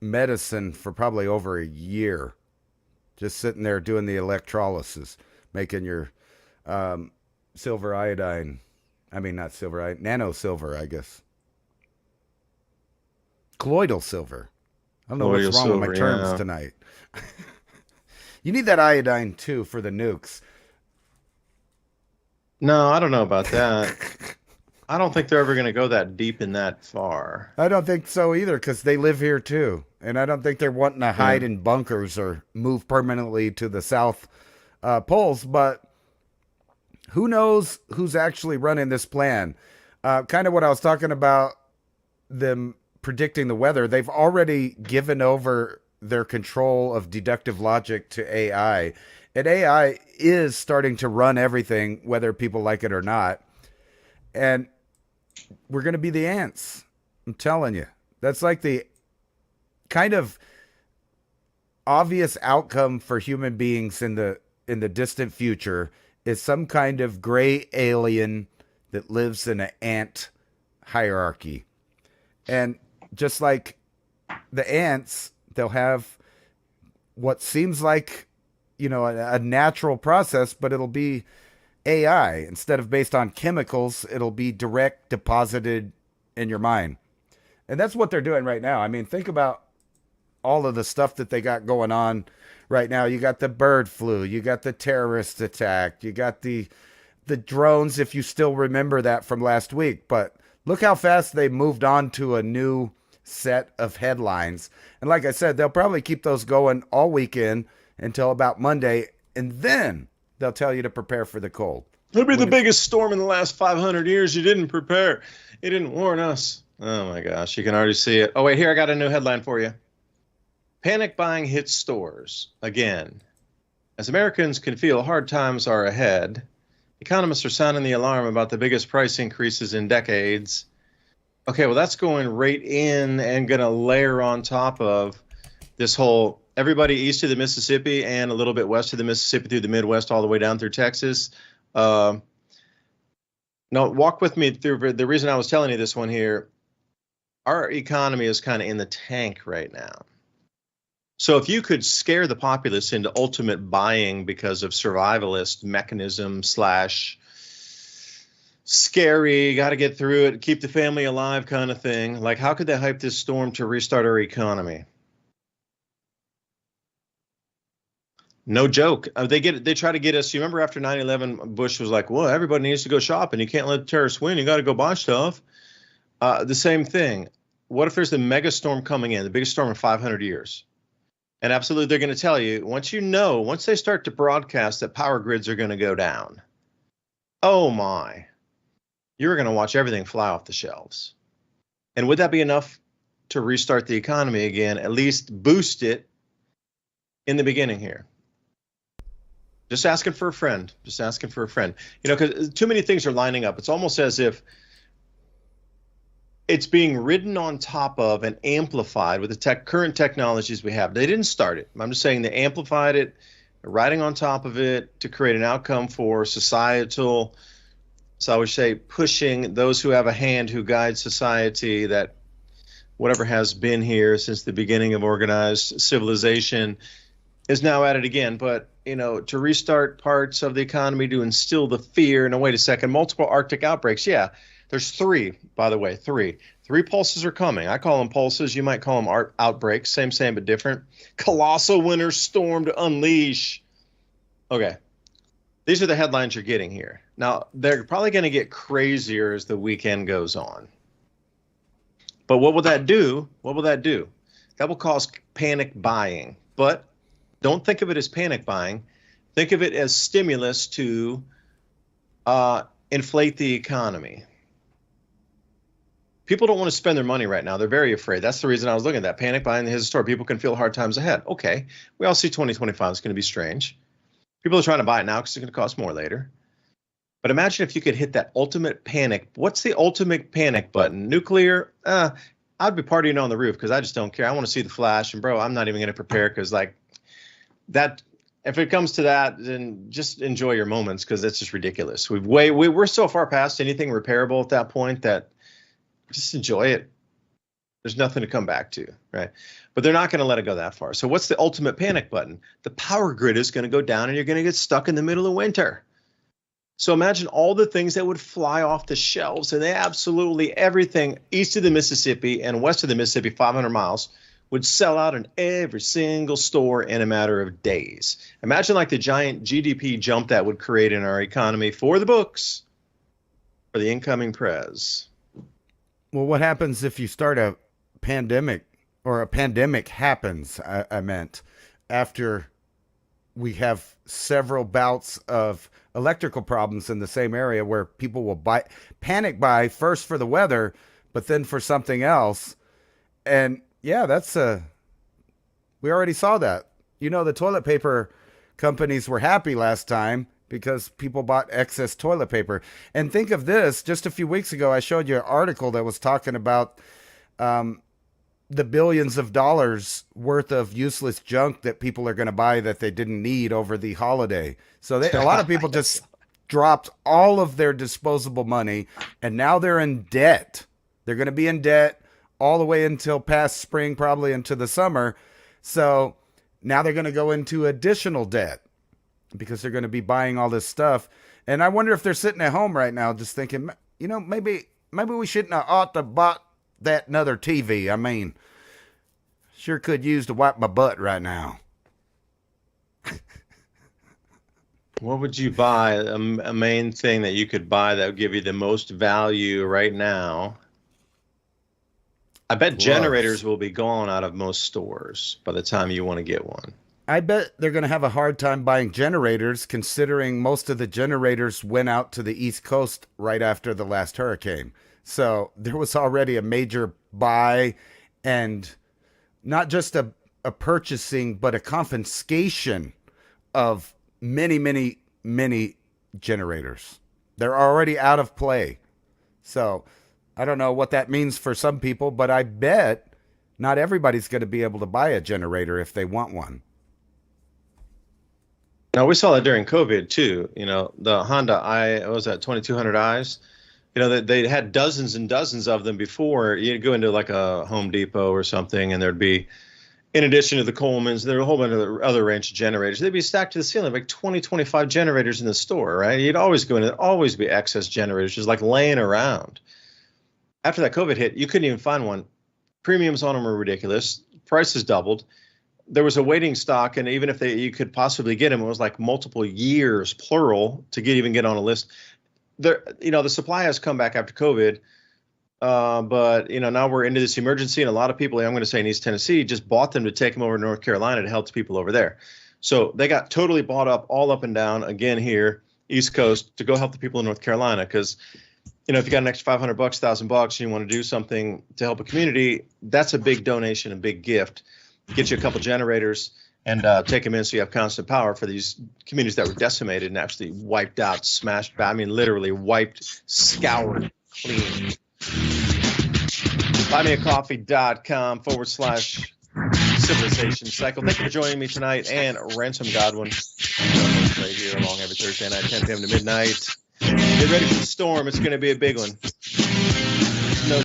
medicine for probably over a year. Just sitting there doing the electrolysis, making your silver iodine. I mean, not silver iodine, nano silver, I guess. Colloidal silver. I don't know what's wrong with my terms tonight. You need that iodine, too, for the nukes. No, I don't know about that. I don't think they're ever going to go that deep and that far. I don't think so either, because they live here, too. And I don't think they're wanting to hide in bunkers or move permanently to the South Poles. But who knows who's actually running this plan? Kind of what I was talking about, them predicting the weather. They've already given over their control of deductive logic to AI. And AI is starting to run everything, whether people like it or not. And we're going to be the ants. I'm telling you. That's like the kind of obvious outcome for human beings in the distant future is some kind of gray alien that lives in an ant hierarchy. And just like the ants, they'll have what seems like, a natural process, but it'll be AI. Instead of based on chemicals, it'll be direct deposited in your mind. And that's what they're doing right now. I mean, think about all of the stuff that they got going on right now. You got the bird flu, you got the terrorist attack, you got the drones, if you still remember that from last week. But look how fast they moved on to a new set of headlines. And like I said, they'll probably keep those going all weekend until about Monday, and then they'll tell you to prepare for the cold. It'll be the biggest storm in the last 500 years. You didn't prepare. You didn't warn us. Oh my gosh, you can already see it. Oh wait, here I got a new headline for you. Panic buying hits stores again. As Americans can feel hard times are ahead, economists are sounding the alarm about the biggest price increases in decades. Okay, well, that's going right in and going to layer on top of this whole everybody east of the Mississippi and a little bit west of the Mississippi through the Midwest all the way down through Texas. No, walk with me through the reason I was telling you this one here. Our economy is kind of in the tank right now. So if you could scare the populace into ultimate buying because of survivalist mechanism / scary, got to get through it, keep the family alive kind of thing. Like, how could they hype this storm to restart our economy? No joke. They try to get us. You remember after 9/11, Bush was like, well, everybody needs to go shopping. You can't let the terrorists win. You got to go buy stuff. The same thing. What if there's a mega storm coming in, the biggest storm in 500 years? And absolutely, they're going to tell you, once they start to broadcast that power grids are going to go down, oh my, you're going to watch everything fly off the shelves. And would that be enough to restart the economy again, at least boost it in the beginning here? Just asking for a friend. Because too many things are lining up. It's almost as if it's being ridden on top of and amplified with the current technologies we have. They didn't start it. I'm just saying they amplified it, riding on top of it to create an outcome for societal. So I would say pushing those who have a hand who guide society, that whatever has been here since the beginning of organized civilization is now at it again. But, to restart parts of the economy, to instill the fear. And wait a second, multiple Arctic outbreaks. Yeah, there's three, by the way, three pulses are coming. I call them pulses. You might call them outbreaks. Same, but different. Colossal winter storm to unleash. Okay. These are the headlines you're getting here. Now, they're probably going to get crazier as the weekend goes on. But what will that do? That will cause panic buying. But don't think of it as panic buying. Think of it as stimulus to inflate the economy. People don't want to spend their money right now. They're very afraid. That's the reason I was looking at that. Panic buying in his store. People can feel hard times ahead. Okay. We all see 2025 is going to be strange. People are trying to buy it now because it's going to cost more later. But imagine if you could hit that ultimate panic. What's the ultimate panic button? Nuclear? I'd be partying on the roof because I just don't care. I want to see the flash. And, bro, I'm not even going to prepare because, that. If it comes to that, then just enjoy your moments because it's just ridiculous. We're so far past anything repairable at that point that just enjoy it. There's nothing to come back to, right? But they're not going to let it go that far. So what's the ultimate panic button? The power grid is going to go down and you're going to get stuck in the middle of winter. So imagine all the things that would fly off the shelves, and absolutely everything east of the Mississippi and west of the Mississippi, 500 miles, would sell out in every single store in a matter of days. Imagine the giant GDP jump that would create in our economy for the books, for the incoming prez. Well, what happens if you start a pandemic, or a pandemic happens, I meant, after we have several bouts of electrical problems in the same area where people will panic buy first for the weather, but then for something else. And yeah, we already saw that. The toilet paper companies were happy last time because people bought excess toilet paper. And think of this, just a few weeks ago, I showed you an article that was talking about the billions of dollars worth of useless junk that people are going to buy that they didn't need over the holiday. So a lot of people just dropped all of their disposable money, and now they're in debt. They're going to be in debt all the way until past spring, probably into the summer. So now they're going to go into additional debt because they're going to be buying all this stuff. And I wonder if they're sitting at home right now just thinking, maybe we shouldn't have ought to bought that another TV. I mean, sure could use to wipe my butt right now. What would you buy? A main thing that you could buy that would give you the most value right now? I bet generators will be gone out of most stores by the time you want to get one. I bet they're going to have a hard time buying generators, considering most of the generators went out to the East Coast right after the last hurricane. So there was already a major buy, and not just a purchasing, but a confiscation of many, many, many generators. They're already out of play. So I don't know what that means for some people, but I bet not everybody's going to be able to buy a generator if they want one. Now, we saw that during COVID, too. The Honda 2200i's? They had dozens and dozens of them before. You'd go into a Home Depot or something, and there'd be, in addition to the Colemans, there were a whole bunch of other range of generators. They'd be stacked to the ceiling, 20, 25 generators in the store, right? You'd always go in, there'd always be excess generators just laying around. After that COVID hit, you couldn't even find one. Premiums on them were ridiculous. Prices doubled. There was a waiting stock, and even if you could possibly get them, it was multiple years, plural, to get on a list. The supply has come back after COVID, but now we're into this emergency, and a lot of people, I'm going to say in East Tennessee, just bought them to take them over to North Carolina to help the people over there. So they got totally bought up all up and down again here, East Coast, to go help the people in North Carolina. Because if you got an extra $500, $1,000, and you want to do something to help a community, that's a big donation, a big gift. Get you a couple generators and take them in so you have constant power for these communities that were decimated and actually wiped out, smashed, literally wiped, scoured, clean. buymeacoffee.com/civilization cycle. Thank you for joining me tonight, and Ransom Godwin right here along every Thursday night, 10 p.m. to midnight. Get ready for the storm. It's going to be a big one.